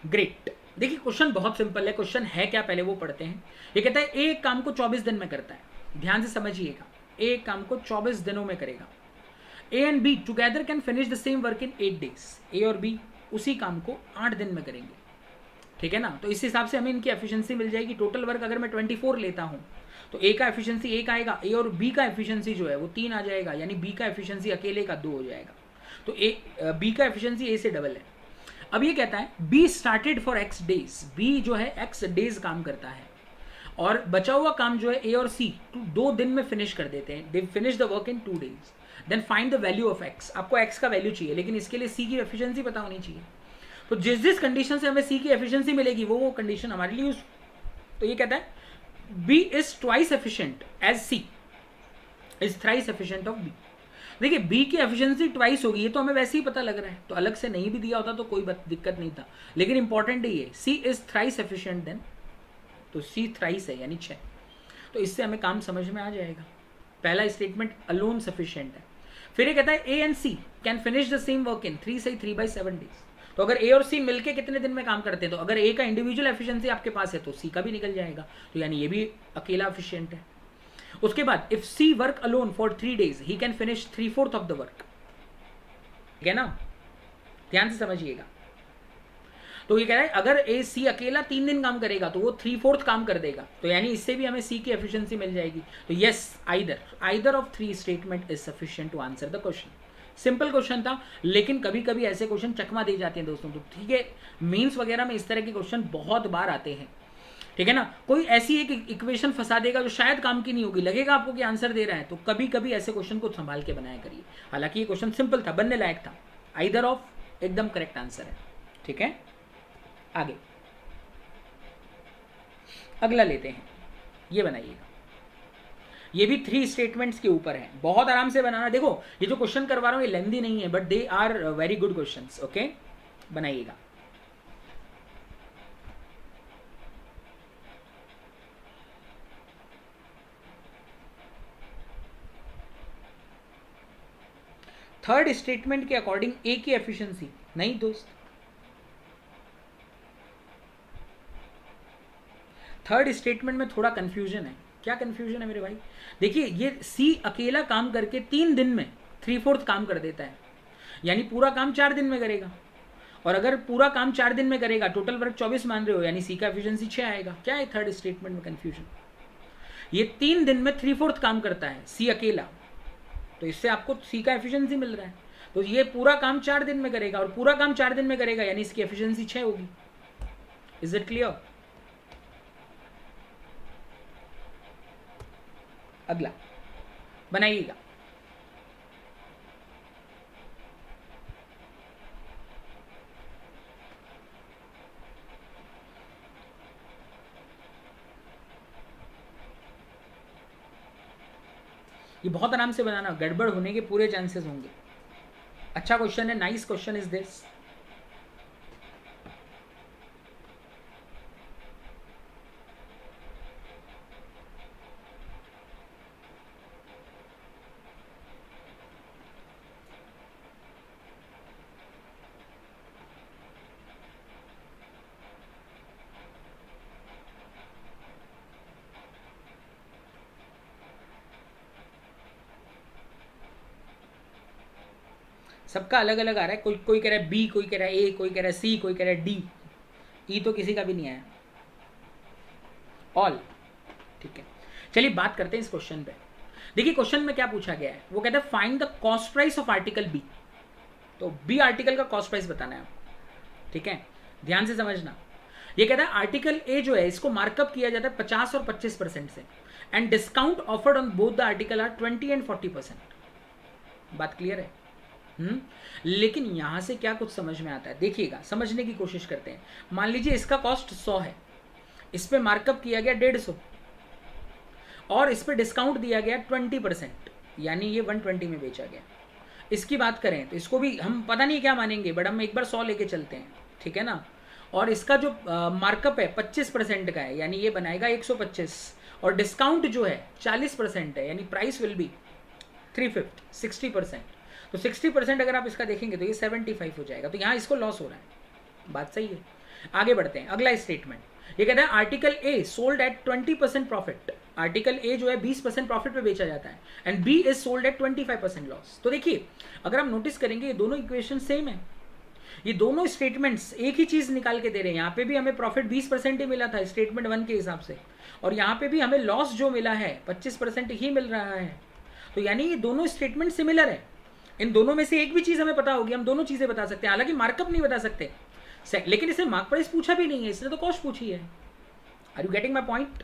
Great. देखिए question बहुत सिंपल है। क्वेश्चन है क्या पहले वो पढ़ते हैं। ये कहता है ए एक काम को 24 दिन में करता है। ध्यान से समझिएगा, ए एक काम को 24 दिनों में करेगा। A and B together can finish the same work in 8 days. A और बी उसी काम को 8 दिन में करेंगे, ठीक है ना। तो इस हिसाब से हमें इनकी एफिशिएंसी मिल जाएगी। टोटल वर्क अगर मैं 24 लेता हूं तो ए का एफिशिएंसी 1 आएगा, ए और बी का एफिशिएंसी जो है वो 3 आ जाएगा, यानी बी का एफिशिएंसी अकेले का 2 हो जाएगा। तो ए बी का एफिशिएंसी ए से डबल है। अब ये कहता है B started for X days. B जो है एक्स डेज काम करता है और बचा हुआ काम जो है ए और सी 2 दिन में फिनिश कर देते हैं। They finish the work in 2 days. Then find the value of X. आपको एक्स का वैल्यू चाहिए, लेकिन इसके लिए सी की एफिशिएंसी पता होनी चाहिए। तो जिस कंडीशन से हमें सी की एफिशिएंसी मिलेगी वो कंडीशन हमारे लिए यूज। तो ये कहता है B is twice efficient as C is thrice efficient of B. देखिए बी की एफिशिएंसी ट्वाइस होगी, ये तो हमें वैसे ही पता लग रहा है, तो अलग से नहीं भी दिया होता तो कोई दिक्कत नहीं था, लेकिन इंपॉर्टेंट है ये सी इज थ्राइस एफिशिएंट देन, तो सी थ्राइस है यानी 6। तो इससे हमें काम समझ में आ जाएगा। पहला स्टेटमेंट अलोन सफिशिएंट है। फिर ये कहता है A and C can finish the same work in 3 से 3/7 डेज। तो अगर ए और सी मिलके कितने दिन में काम करते हैं, तो अगर ए का इंडिविजुअल एफिशिएंसी आपके पास है तो सी का भी निकल जाएगा, तो यानी ये भी अकेला एफिशिएंट है। उसके बाद if C work alone for 3 days he can finish 3/4 of the work, ठीक है ना। ध्यान से समझिएगा। तो ये कह रहा है अगर ए सी अकेला 3 दिन काम करेगा तो वो 3/4 काम कर देगा, तो यानी इससे भी हमें सी की एफिशिएंसी मिल जाएगी। तो yes, either of 3 statement is sufficient to answer the question. Simple question था, लेकिन कभी कभी ऐसे क्वेश्चन चकमा दे जाते हैं दोस्तों। तो ठीक है, मेंस वगैरह में इस तरह के क्वेश्चन बहुत बार आते हैं, ठीक है ना। कोई ऐसी एक इक्वेशन फंसा देगा जो शायद काम की नहीं होगी, लगेगा आपको कि आंसर दे रहा है, तो कभी कभी ऐसे क्वेश्चन को संभाल के बनाया करिए। हालांकि ये क्वेश्चन सिंपल था, बनने लायक था। आइदर ऑफ एकदम करेक्ट आंसर है, ठीक है। आगे अगला लेते हैं, ये बनाइएगा। ये भी 3 स्टेटमेंट्स के ऊपर है, बहुत आराम से बनाना। देखो ये जो क्वेश्चन करवा रहा हूं ये लेंथी नहीं है, but they are very good questions. Okay, बनाइएगा। थर्ड स्टेटमेंट के अकॉर्डिंग ए की एफिशिएंसी नहीं दोस्त, थर्ड स्टेटमेंट में थोड़ा कंफ्यूजन है। क्या कंफ्यूजन है मेरे भाई? देखिए ये सी अकेला काम करके 3 दिन में 3/4 काम कर देता है, यानी पूरा काम 4 दिन में करेगा। और अगर पूरा काम 4 दिन में करेगा, टोटल वर्क 24 मान रहे हो, यानी सी का एफिशिएंसी 6 आएगा। क्या है थर्ड स्टेटमेंट में कंफ्यूजन? ये 3 दिन में 3/4 काम करता है सी अकेला, तो इससे आपको सी का एफिशिएंसी मिल रहा है। तो ये पूरा काम 4 दिन में करेगा, और पूरा काम 4 दिन में करेगा यानी इसकी एफिशिएंसी 6 होगी। Is it clear? अगला बनाइएगा। ये बहुत आराम से बनाना, गड़बड़ होने के पूरे चांसेस होंगे। अच्छा क्वेश्चन है, नाइस क्वेश्चन इज दिस। सबका अलग अलग आ रहा है, कोई कह रहा है बी, कोई कह रहा है ए, कोई कह रहा है सी, कोई कह रहा है डी, ई तो किसी का भी नहीं आया, ऑल। ठीक है, चलिए बात करते हैं इस क्वेश्चन पे। देखिए क्वेश्चन में क्या पूछा गया है, वो कहता है find the cost price of article B. तो बी आर्टिकल का कॉस्ट प्राइस बताना है आपको। ठीक है, ध्यान से समझना। ये कहता है आर्टिकल ए जो है इसको मार्कअप किया जाता है 50 और 25% से, and discount offered on both the article are 20 and 40%। बात क्लियर है? लेकिन यहां से क्या कुछ समझ में आता है, देखिएगा, समझने की कोशिश करते हैं। मान लीजिए इसका कॉस्ट 100 है, इस पे मार्कअप किया गया 150 और इस पे डिस्काउंट दिया गया 20%, यानी ये 120 में बेचा गया। इसकी बात करें तो इसको भी हम पता नहीं क्या मानेंगे, बट हम एक बार 100 लेके चलते हैं, ठीक है ना। और इसका जो मार्कअप है 25% का है, यानी ये बनाएगा 125, और डिस्काउंट जो है 40% है, यानी प्राइस विल बी 350, 60%। तो 60% अगर आप इसका देखेंगे तो ये 75 हो जाएगा। तो यहाँ इसको लॉस हो रहा है। बात सही है। आगे बढ़ते हैं, अगला स्टेटमेंट ये कहता है article A sold at 20% profit. Article A जो है 20% प्रॉफिट पे बेचा जाता है, and B is sold at 25% loss. तो देखिए अगर हम नोटिस करेंगे ये दोनों इक्वेशन सेम है, ये दोनों स्टेटमेंट्स एक ही चीज निकाल के दे रहे हैं। यहाँ पे भी हमें प्रॉफिट 20% ही मिला था स्टेटमेंट 1 के हिसाब से, और यहाँ पे भी हमें लॉस जो मिला है 25% ही मिल रहा है। तो यानी ये दोनों स्टेटमेंट सिमिलर है। इन दोनों में से एक भी चीज हमें पता होगी, हम दोनों चीजें बता सकते हैं, हालांकि मार्कअप नहीं बता सकते। लेकिन इसे मार्क प्राइस पूछा भी नहीं है, इसने तो कॉस्ट पूछी है। Are you getting my point?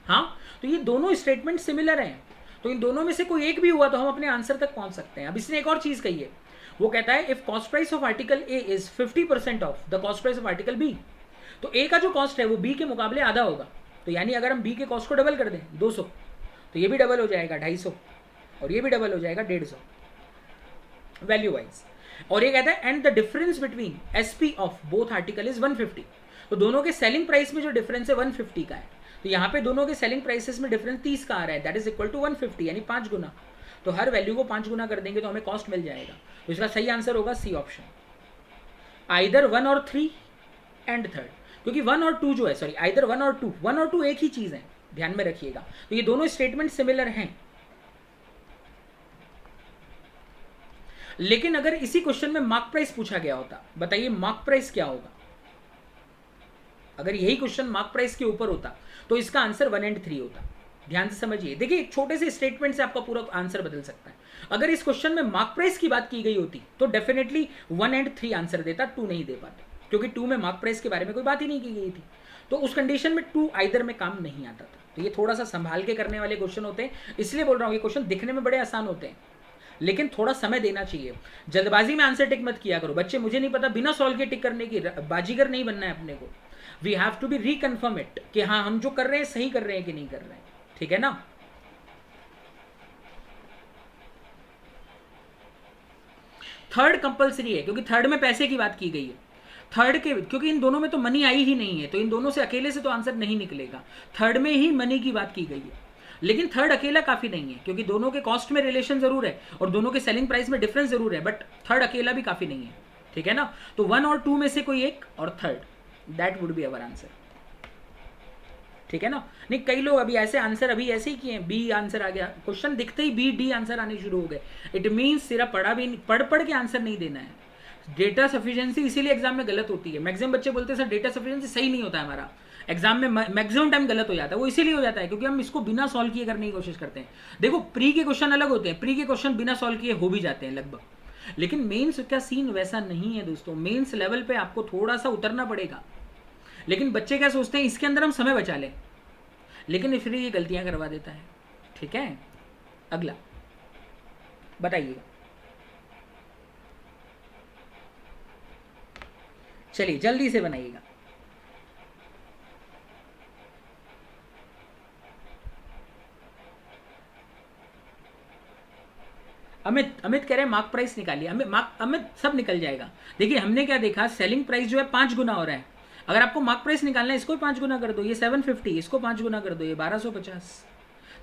हाँ, तो ये दोनों स्टेटमेंट सिमिलर हैं, तो इन दोनों में से कोई एक भी हुआ तो हम अपने आंसर तक पहुंच सकते हैं। अब इसने एक और चीज कही है, वो कहता है if cost price of article A is 50% of the cost price of article B, तो ए का जो कॉस्ट है वो बी के मुकाबले आधा होगा। तो यानी अगर हम बी के कॉस्ट को डबल कर दें 200, तो ये भी डबल हो जाएगा 250, और ये भी डबल हो जाएगा 150 वैल्यू वाइज। और ये कहता है and the difference between SP of both article is 150। तो दोनों के सेलिंग प्राइस में जो डिफरेंस है 150 का है, तो यहाँ पे दोनों के सेलिंग प्राइसेस में डिफरेंस 30 का आ रहा है, दैट इज इक्वल टू 150, यानी 5 गुना। तो हर वैल्यू को 5 गुना कर देंगे तो हमें कॉस्ट मिल जाएगा। तो इसका सही आंसर होगा सी ऑप्शन, आइदर 1 और 3 एंड थर्ड, क्योंकि 1 और 2 जो है, सॉरी आइदर 1 और 2, 1 और 2 एक ही चीज है, ध्यान में रखिएगा। तो ये दोनों स्टेटमेंट सिमिलर हैं। लेकिन अगर इसी क्वेश्चन में मार्क प्राइस पूछा गया होता, बताइए मार्क प्राइस क्या होगा? अगर यही क्वेश्चन मार्क प्राइस के ऊपर होता तो इसका आंसर 1 एंड 3 होता। ध्यान से समझिए, देखिए एक छोटे से स्टेटमेंट से आपका पूरा आंसर बदल सकता है। अगर इस क्वेश्चन में मार्क प्राइस की बात की गई होती तो डेफिनेटली 1 एंड 3 आंसर देता, 2 नहीं दे पाता, क्योंकि 2 में मार्क प्राइस के बारे में कोई बात ही नहीं की गई थी। तो उस कंडीशन में 2 आइदर में काम नहीं आता था। तो ये थोड़ा सा संभाल के करने वाले क्वेश्चन होते हैं, इसलिए बोल रहा हूँ ये क्वेश्चन दिखने में बड़े आसान होते हैं, लेकिन थोड़ा समय देना चाहिए। जल्दबाजी में आंसर टिक मत किया करो। बच्चे मुझे नहीं पता, बिना सॉल्व के टिक करने की, बाजीगर नहीं बनना है अपने को। We have to be reconfirm it कि हाँ हम जो कर रहे हैं सही कर रहे हैं कि नहीं कर रहे हैं, ठीक है ना। थर्ड कंपलसरी है, क्योंकि थर्ड में पैसे की बात की गई है। थर्ड के, क्योंकि इन दोनों में तो मनी आई ही नहीं है, तो इन दोनों से अकेले से तो आंसर नहीं निकलेगा। थर्ड में ही मनी की बात की गई है, लेकिन थर्ड अकेला काफी नहीं है, क्योंकि दोनों के कॉस्ट में रिलेशन जरूर है और दोनों के सेलिंग प्राइस में डिफरेंस जरूर है, बट थर्ड अकेला भी काफी नहीं है, ठीक है ना। तो 1 और 2 में से कोई एक, और third, that would be our answer, ठीक है ना। नहीं, कई लोग अभी ऐसे आंसर अभी ऐसे ही किए, बी आंसर आ गया, क्वेश्चन दिखते ही बी डी आंसर आने शुरू हो गए। इट मीन्स सिर्फ पढ़ के आंसर नहीं देना है। डेटा सफिशिएंसी इसीलिए एग्जाम में गलत होती है। मैक्सिमम बच्चे बोलते हैं सर डेटा सफिशिएंसी सही नहीं होता है हमारा, एग्जाम में मैक्सिमम टाइम गलत हो जाता है। वो इसीलिए हो जाता है क्योंकि हम इसको बिना सॉल्व किए करने की कोशिश करते हैं। देखो प्री के क्वेश्चन अलग होते हैं, प्री के क्वेश्चन बिना सॉल्व किए हो भी जाते हैं लगभग, लेकिन मेंस का सीन वैसा नहीं है दोस्तों। मेंस लेवल पे आपको थोड़ा सा उतरना पड़ेगा। लेकिन बच्चे क्या सोचते हैं, इसके अंदर हम समय बचा लें, लेकिन फिर ये गलतियां करवा देता है। ठीक है, अगला बताइएगा। चलिए जल्दी से बनाइएगा। अमित कह रहे हैं मार्क प्राइस निकालिए। अमित सब निकल जाएगा। देखिए हमने क्या देखा, सेलिंग प्राइस जो है 5 गुना हो रहा है। अगर आपको मार्क प्राइस निकालना है, इसको 5 गुना कर दो, ये 750, इसको 5 गुना कर दो, ये 1250,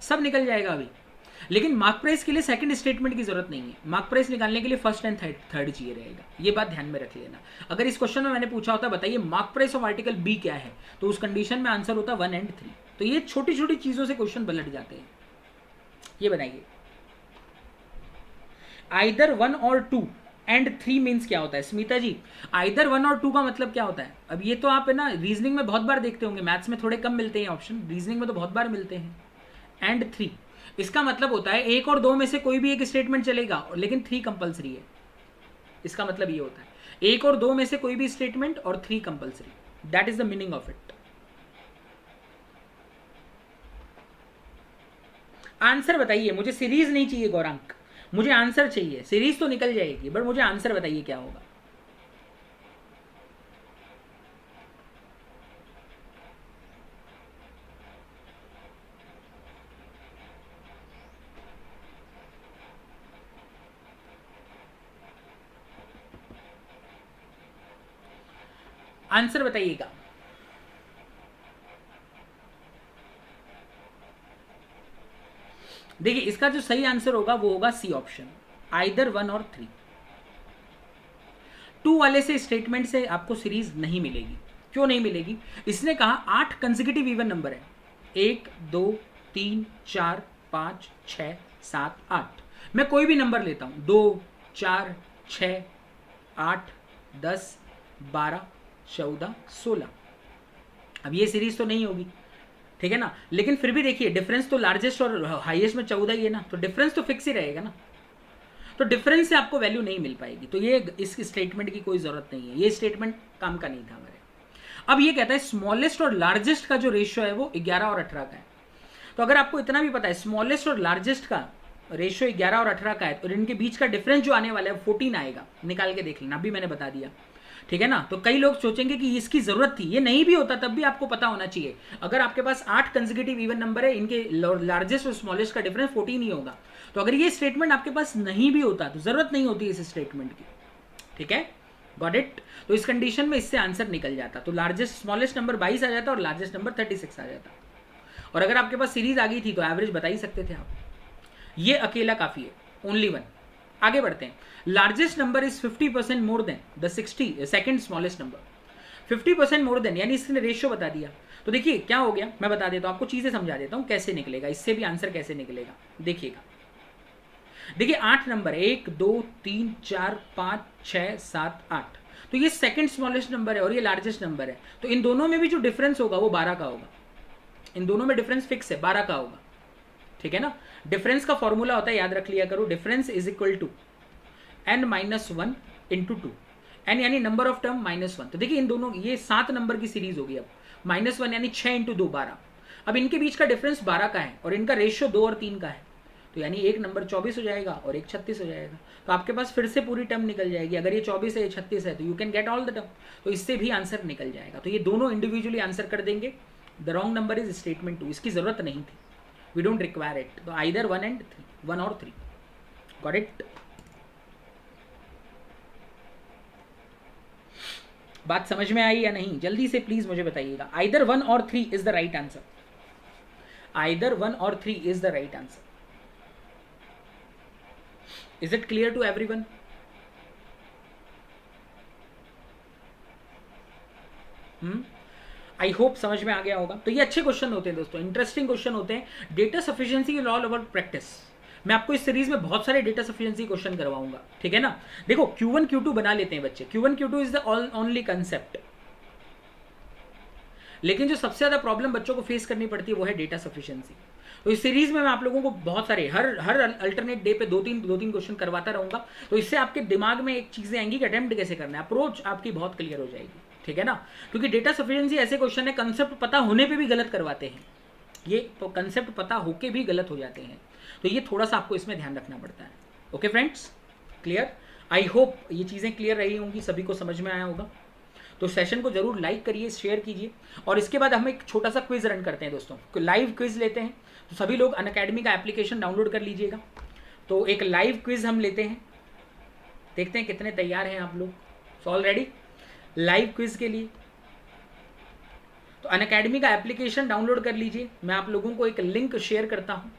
सब निकल जाएगा अभी। लेकिन मार्क प्राइस के लिए सेकंड स्टेटमेंट की जरूरत नहीं है। मार्क प्राइस निकालने के लिए फर्स्ट एंड थर्ड चाहिए रहेगा। ये बात ध्यान में रख लेना। अगर इस क्वेश्चन में मैंने पूछा होता बताइए mark price of article B क्या है, तो उस कंडीशन में आंसर होता 1 and 3। तो ये छोटी छोटी चीजों से क्वेश्चन पलट जाते हैं। ये बनाइए, आइदर 1 और 2 and 3 मीन्स क्या होता है स्मिता जी? आइदर 1 और 2 का मतलब क्या होता है? अब ये तो आप है ना रीजनिंग में बहुत बार देखते होंगे, मैथ्स में थोड़े कम मिलते हैं ऑप्शन, रीजनिंग में तो बहुत बार मिलते हैं। एंड 3 इसका मतलब होता है 1 और 2 में से कोई भी एक स्टेटमेंट चलेगा, लेकिन 3 कंपलसरी है। इसका मतलब ये होता है 1 और 2 में से कोई भी स्टेटमेंट और 3 compulsory. That is the meaning of it. Answer बताइए, मुझे सीरीज नहीं चाहिए गौरांक, मुझे आंसर चाहिए। सीरीज तो निकल जाएगी बट मुझे आंसर बताइए क्या होगा। आंसर बताइएगा। देखिए इसका जो सही आंसर होगा वो होगा सी ऑप्शन, आइदर 1 और 3। 2 वाले से स्टेटमेंट से आपको सीरीज नहीं मिलेगी। क्यों नहीं मिलेगी? इसने कहा 8 कंसेक्यूटिव इवन नंबर है, 1 2 3 4 5 6 7 8। मैं कोई भी नंबर लेता हूं, 2 4 6 8 10 12 14 16। अब ये सीरीज तो नहीं होगी, ठीक है ना। लेकिन फिर भी देखिए डिफरेंस तो लार्जेस्ट और हाईएस्ट में 14 ही है ना, तो डिफरेंस तो फिक्स ही रहेगा ना। तो डिफरेंस से आपको वैल्यू नहीं मिल पाएगी, तो ये इस स्टेटमेंट की कोई जरूरत नहीं है। ये स्टेटमेंट काम का नहीं था हमारे। अब ये कहता है स्मॉलेस्ट और लार्जेस्ट का जो रेशियो है वो 11 और 18 का है। तो अगर आपको इतना भी पता है स्मॉलेस्ट और लार्जेस्ट का रेशियो 11 और 18 का है, तो इनके बीच का डिफरेंस जो आने वाला है 14 आएगा। निकाल के देख लेना, अभी मैंने बता दिया, ठीक है ना। तो कई लोग सोचेंगे कि इसकी जरूरत थी, ये नहीं भी होता तब भी आपको पता होना चाहिए। अगर आपके पास 8 कंसेक्यूटिव इवन नंबर है, इनके लार्जेस्ट और स्मॉलेस्ट का डिफरेंस 14 ही होगा। तो अगर ये स्टेटमेंट आपके पास नहीं भी होता तो जरूरत नहीं होती इस स्टेटमेंट की, ठीक है, गॉट इट। तो इस कंडीशन में इससे आंसर निकल जाता, तो लार्जेस्ट स्मॉलेस्ट नंबर 22 आ जाता और लार्जेस्ट नंबर 36 आ जाता। और अगर आपके पास सीरीज आ गई थी तो एवरेज बता ही सकते थे आप। ये अकेला काफी है, ओनली 1। आगे बढ़ते हैं। Largest number is 50% more then the 60 second smallest number. 50% more then यानी इसने रेशियो बता दिया। तो देखिए क्या हो गया, मैं बता देता हूं आपको, चीजें समझा देता हूं कैसे निकलेगा, इससे भी आंसर कैसे निकलेगा। देखिएगा, देखिए 8 नंबर, 1 2 3 4 5 6 7 8। तो ये सेकंड स्मॉलेस्ट नंबर है और ये लार्जेस्ट नंबर है। तो इन दोनों में भी जो डिफरेंस होगा वो 12 का होगा। इन दोनों में डिफरेंस फिक्स है, 12 का होगा, ठीक है ना। डिफरेंस का फॉर्मूला होता है, याद रख लिया करो, difference is equal to n-1 into 2। n यानी नंबर ऑफ टर्म -1। तो देखिए इन दोनों, ये 7 नंबर की सीरीज होगी। अब -1 यानी 6 इंटू 2 12। अब इनके बीच का डिफरेंस 12 का है और इनका रेशियो 2 और 3 का है। तो यानी एक नंबर 24 हो जाएगा और एक 36 हो जाएगा। तो आपके पास फिर से पूरी टर्म निकल जाएगी। अगर ये 24 है, ये 36 है, तो you can get all the term. तो इससे भी आंसर निकल जाएगा। तो ये दोनों इंडिविजुअली आंसर कर देंगे। The wrong number is statement 2, इसकी जरूरत नहीं थी, वी डोंट रिक्वायर इट। तो आइदर 1 and 3, 1 और 3, गॉट इट। बात समझ में आई या नहीं? जल्दी से प्लीज मुझे बताइएगा। आइदर 1 और 3 is the right answer. Either 1 और 3 is the right answer. Is it clear to everyone? I hope समझ में आ गया होगा। तो ये अच्छे क्वेश्चन होते हैं दोस्तों, इंटरेस्टिंग क्वेश्चन होते हैं। Data sufficiency is all about practice. मैं आपको इस सीरीज में बहुत सारे डेटा सफिशिएंसी क्वेश्चन करवाऊंगा, ठीक है ना। देखो Q1 Q2 बना लेते हैं बच्चे, Q1 Q2 is the only concept. लेकिन जो सबसे ज्यादा प्रॉब्लम बच्चों को फेस करनी पड़ती है वो है डेटा सफिशिएंसी। तो इस सीरीज में मैं आप लोगों को बहुत सारे हर अल्टरनेट डे पे दो तीन क्वेश्चन करवाता रहूंगा। तो इससे आपके दिमाग में एक चीजें आएंगी कि अटेम्प्ट कैसे करना है, अप्रोच आपकी बहुत क्लियर हो जाएगी, ठीक है ना। क्योंकि डेटा सफिशिएंसी ऐसे क्वेश्चन है, कंसेप्ट पता होने पे भी गलत करवाते हैं, ये कंसेप्ट पता होके भी गलत हो जाते हैं, तो ये थोड़ा सा आपको इसमें ध्यान रखना पड़ता है। Okay friends, clear? I hope ये चीज़ें क्लियर रही होंगी, सभी को समझ में आया होगा। तो सेशन को जरूर लाइक करिए, शेयर कीजिए, और इसके बाद हम एक छोटा सा क्विज रन करते हैं दोस्तों, लाइव क्विज लेते हैं। तो सभी लोग अनअकैडमी का एप्लीकेशन डाउनलोड कर लीजिएगा। तो एक लाइव क्विज हम लेते हैं, देखते हैं कितने तैयार हैं आप लोग। ऑल रेडी लाइव क्विज के लिए? तो अनअकैडमी का एप्लीकेशन डाउनलोड कर लीजिए। मैं आप लोगों को एक लिंक शेयर करता हूं।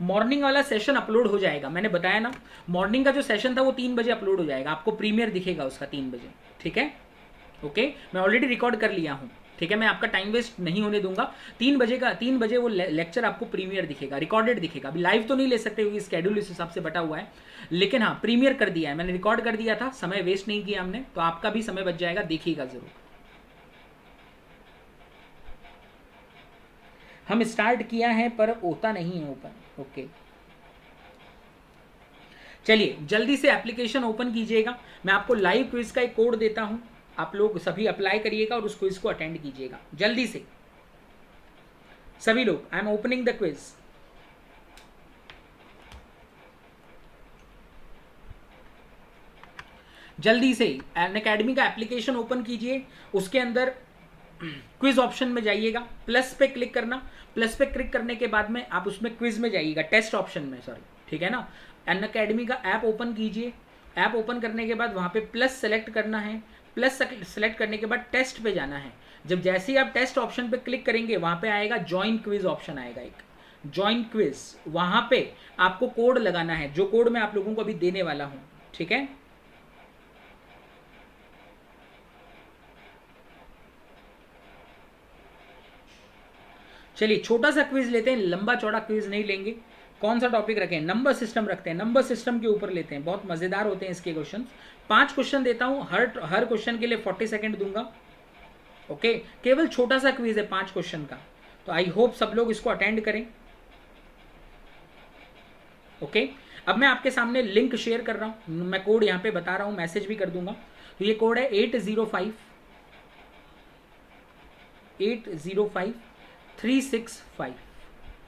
मॉर्निंग वाला सेशन अपलोड हो जाएगा, मैंने बताया ना, मॉर्निंग का जो सेशन था वो 3 बजे अपलोड हो जाएगा, आपको प्रीमियर दिखेगा उसका 3 बजे, ठीक है? ओके, मैं ऑलरेडी रिकॉर्ड कर लिया हूं, ठीक है? मैं आपका टाइम वेस्ट नहीं होने दूंगा। 3 बजे वो लेक्चर आपको प्रीमियर दिखेगा, रिकॉर्डेड दिखेगा। अभी लाइव तो नहीं ले सकते क्योंकि स्केड्यूल इस हिसाब से बटा हुआ है, लेकिन हाँ प्रीमियर कर दिया है मैंने, रिकॉर्ड कर दिया था, समय वेस्ट नहीं किया हमने, तो आपका भी समय बच जाएगा, देखिएगा जरूर। हम स्टार्ट किया है पर होता नहीं है ओपन। ओके, चलिए जल्दी से एप्लीकेशन ओपन कीजिएगा। मैं आपको लाइव क्विज का एक कोड देता हूं, आप लोग सभी अप्लाई करिएगा और उस क्विज को अटेंड कीजिएगा जल्दी से सभी लोग। I am opening the quiz. जल्दी से अनअकैडमी का एप्लीकेशन ओपन कीजिए, उसके अंदर क्विज ऑप्शन में जाइएगा, प्लस पे क्लिक करना, प्लस पे क्लिक करने के बाद में आप उसमें क्विज में जाइएगा, टेस्ट ऑप्शन में, सॉरी, ठीक है ना? अनअकैडमी का ऐप ओपन कीजिए, ऐप ओपन करने के बाद वहां पे प्लस सेलेक्ट करना है, प्लस सेलेक्ट करने के बाद टेस्ट पे जाना है। जब जैसे ही आप टेस्ट ऑप्शन पे क्लिक करेंगे वहां पे आएगा ज्वाइन क्विज ऑप्शन, आएगा एक ज्वाइन क्विज, वहां पे आपको कोड लगाना है, जो कोड मैं आप लोगों को अभी देने वाला हूं, ठीक है? चलिए छोटा सा क्विज लेते हैं, लंबा चौड़ा क्विज नहीं लेंगे। कौन सा टॉपिक रखें? नंबर सिस्टम रखते हैं, नंबर सिस्टम के ऊपर लेते हैं, बहुत मजेदार होते हैं इसके क्वेश्चन। 5 क्वेश्चन देता हूं, हर क्वेश्चन के लिए 40 सेकंड दूंगा। ओके, केवल छोटा सा क्विज है 5 क्वेश्चन का, तो आई होप सब लोग इसको अटेंड करें। ओके, अब मैं आपके सामने लिंक शेयर कर रहा हूं, मैं कोड यहां पे बता रहा हूं, मैसेज भी कर दूंगा। तो ये कोड है 805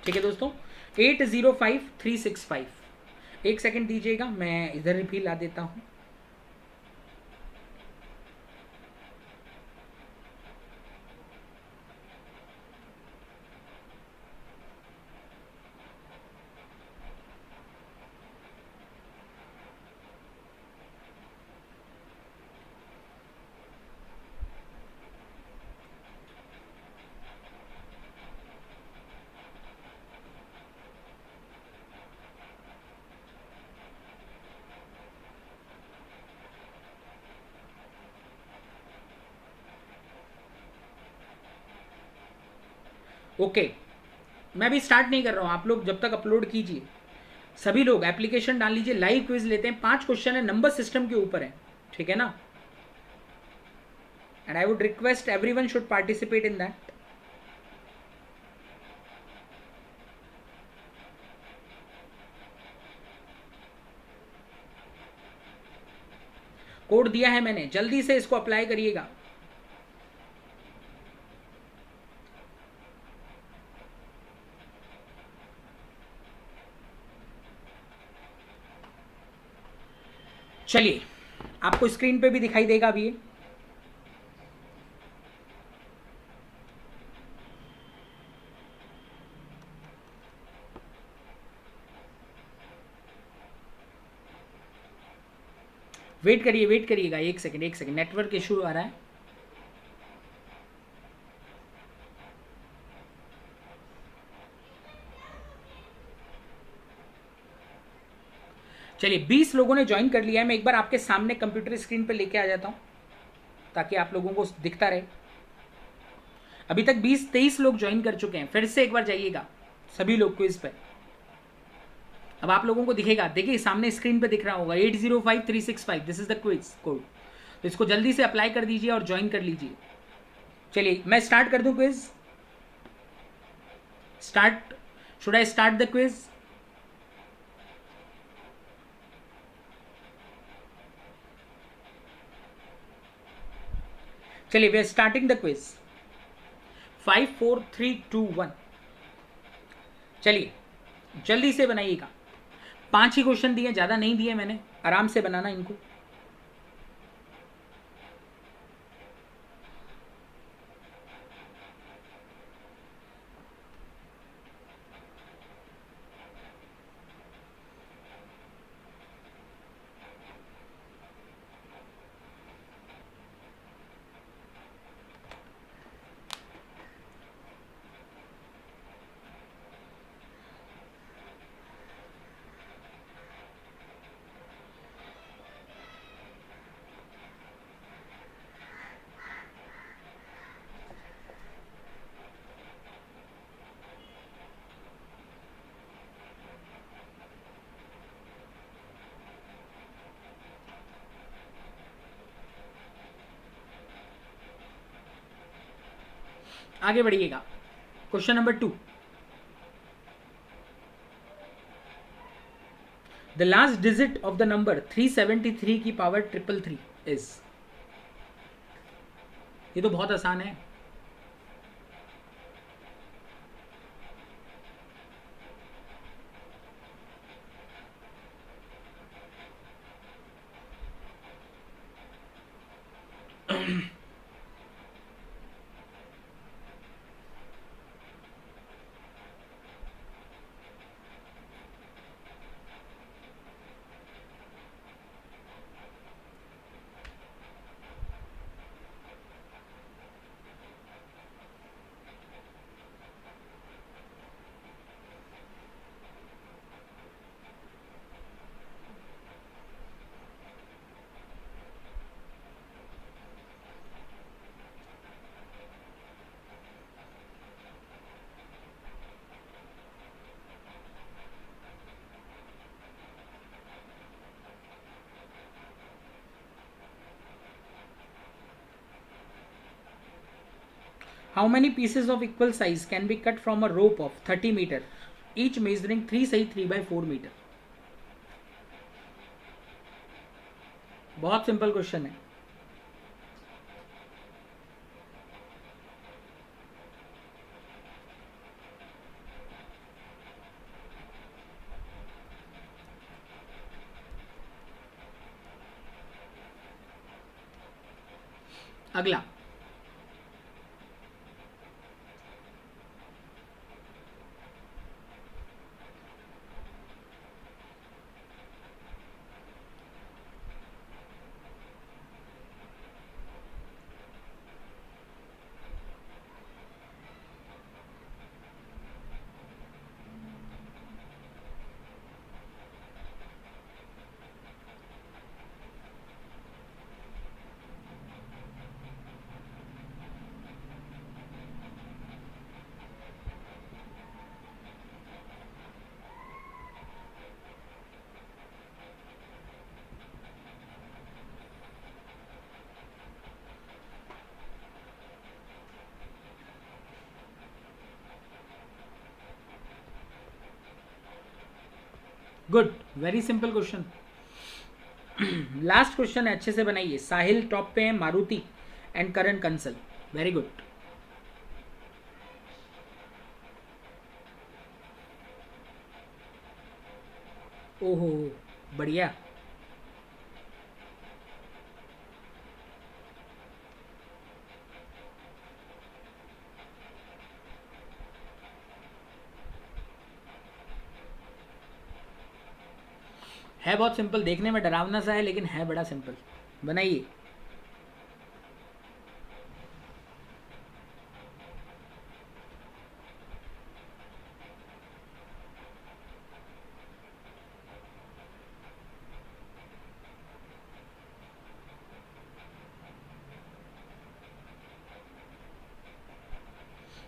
ठीक है दोस्तों, 805365। एक सेकंड दीजिएगा, मैं इधर भी ला देता हूं। ओके, मैं भी स्टार्ट नहीं कर रहा हूं, आप लोग जब तक अपलोड कीजिए, सभी लोग एप्लीकेशन डाल लीजिए। लाइव क्विज लेते हैं, 5 क्वेश्चन है, नंबर सिस्टम के ऊपर है, ठीक है ना? And I would request everyone should participate in that. Code दिया है मैंने, जल्दी से इसको अप्लाई करिएगा। चलिए, आपको स्क्रीन पे भी दिखाई देगा अभी ये। वेट करिएगा, एक सेकंड, नेटवर्क इशू आ रहा है। चलिए 20 लोगों ने ज्वाइन कर लिया है, मैं एक बार आपके सामने कंप्यूटर स्क्रीन पे लेके आ जाता हूं ताकि आप लोगों को दिखता रहे। अभी तक 20-23 लोग ज्वाइन कर चुके हैं, फिर से एक बार जाइएगा सभी लोग क्विज पे। अब आप लोगों को दिखेगा, देखिए सामने स्क्रीन पे दिख रहा होगा 805365, this is the quiz code. तो इसको जल्दी से अप्लाई कर दीजिए और ज्वाइन कर लीजिए। चलिए मैं स्टार्ट कर दूं quiz. Start, should I start the quiz? चलिए we are starting the quiz. 5 4 3 2 1। चलिए जल्दी से बनाइएगा। 5 ही क्वेश्चन दिए, ज़्यादा नहीं दिए मैंने, आराम से बनाना इनको। आगे बढ़िएगा। Question number 2, the last digit of the number 373 की पावर 333 इज। ये तो बहुत आसान है। How many pieces of equal size can be cut from a rope of 30 meter, each measuring 3 सही 3/4 मीटर? बहुत सिंपल क्वेश्चन है। अगला, good, very simple question. Last question है, अच्छे से बनाइए। साहिल टॉप पे है, Maruti and Karan Kansal. Very good. ओहो, बढ़िया। है बहुत सिंपल, देखने में डरावना सा है लेकिन है बड़ा सिंपल। बनाइए।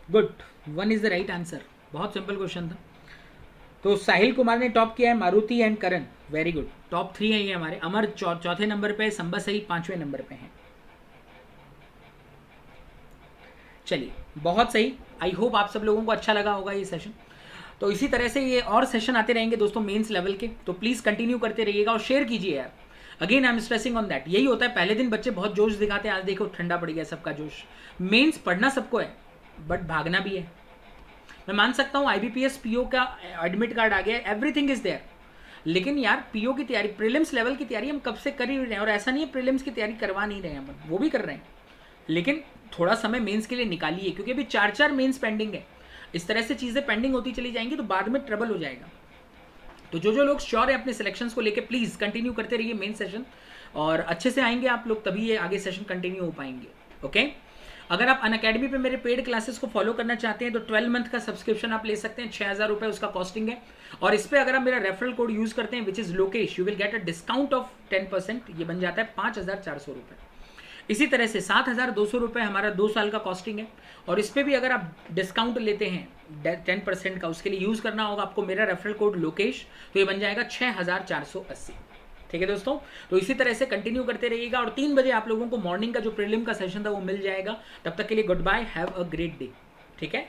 Good, 1 is the right answer. बहुत सिंपल क्वेश्चन था। तो साहिल कुमार ने टॉप किया है, Maruti and Karan. Very good, top 3 है ये हमारे। अमर चौथे नंबर पे है, संबा सही 5वें नंबर पे है। चलिए, बहुत सही। आई होप आप सब लोगों को अच्छा लगा होगा ये सेशन। तो इसी तरह से ये और सेशन आते रहेंगे दोस्तों मेंस लेवल के, तो प्लीज़ कंटिन्यू करते रहिएगा और शेयर कीजिए यार। Again I am stressing on that. यही होता है, पहले दिन बच्चे बहुत जोश दिखाते हैं, आज देखो ठंडा पड़ गया सबका जोश। मेंस पढ़ना सबको है, बट भागना भी है। मैं मान सकता हूँ IBPS PO का एडमिट कार्ड आ गया, एवरीथिंग इज देयर, लेकिन यार PO की तैयारी, प्रीलिम्स लेवल की तैयारी हम कब से कर ही रहे हैं, और ऐसा नहीं है प्रीलिम्स की तैयारी करवा नहीं रहे हैं अपन, वो भी कर रहे हैं, लेकिन थोड़ा समय मेंस के लिए निकालिए, क्योंकि अभी 4 मेंस पेंडिंग है। इस तरह से चीज़ें पेंडिंग होती चली जाएंगी तो बाद में ट्रबल हो जाएगा। तो जो लोग श्योर है अपने सिलेक्शंस को लेके, प्लीज़ कंटिन्यू करते रहिए मेन सेशन, और अच्छे से आएंगे आप लोग, तभी ये आगे सेशन कंटिन्यू हो पाएंगे। ओके, अगर आप अनअकैडमी पे मेरे पेड क्लासेस को फॉलो करना चाहते हैं तो 12 मंथ का सब्सक्रिप्शन आप ले सकते हैं, 6,000 रुपये उसका कॉस्टिंग है, और इस पर अगर आप मेरा रेफरल कोड यूज़ करते हैं which is Lokesh, you will get a discount of 10%, ये बन जाता है 5,400 रुपये। इसी तरह से 7,200 रुपये हमारा 2 साल का कॉस्टिंग है, और इस पर भी अगर आप डिस्काउंट लेते हैं 10% का, उसके लिए यूज़ करना होगा आपको मेरा रेफरल कोड लोकेश, तो ये बन जाएगा 6,480। ठीक है दोस्तों, तो इसी तरह से कंटिन्यू करते रहिएगा, और 3 बजे आप लोगों को मॉर्निंग का जो प्रीलिम का सेशन था वो मिल जाएगा। तब तक के लिए good bye, have a great day. ठीक है।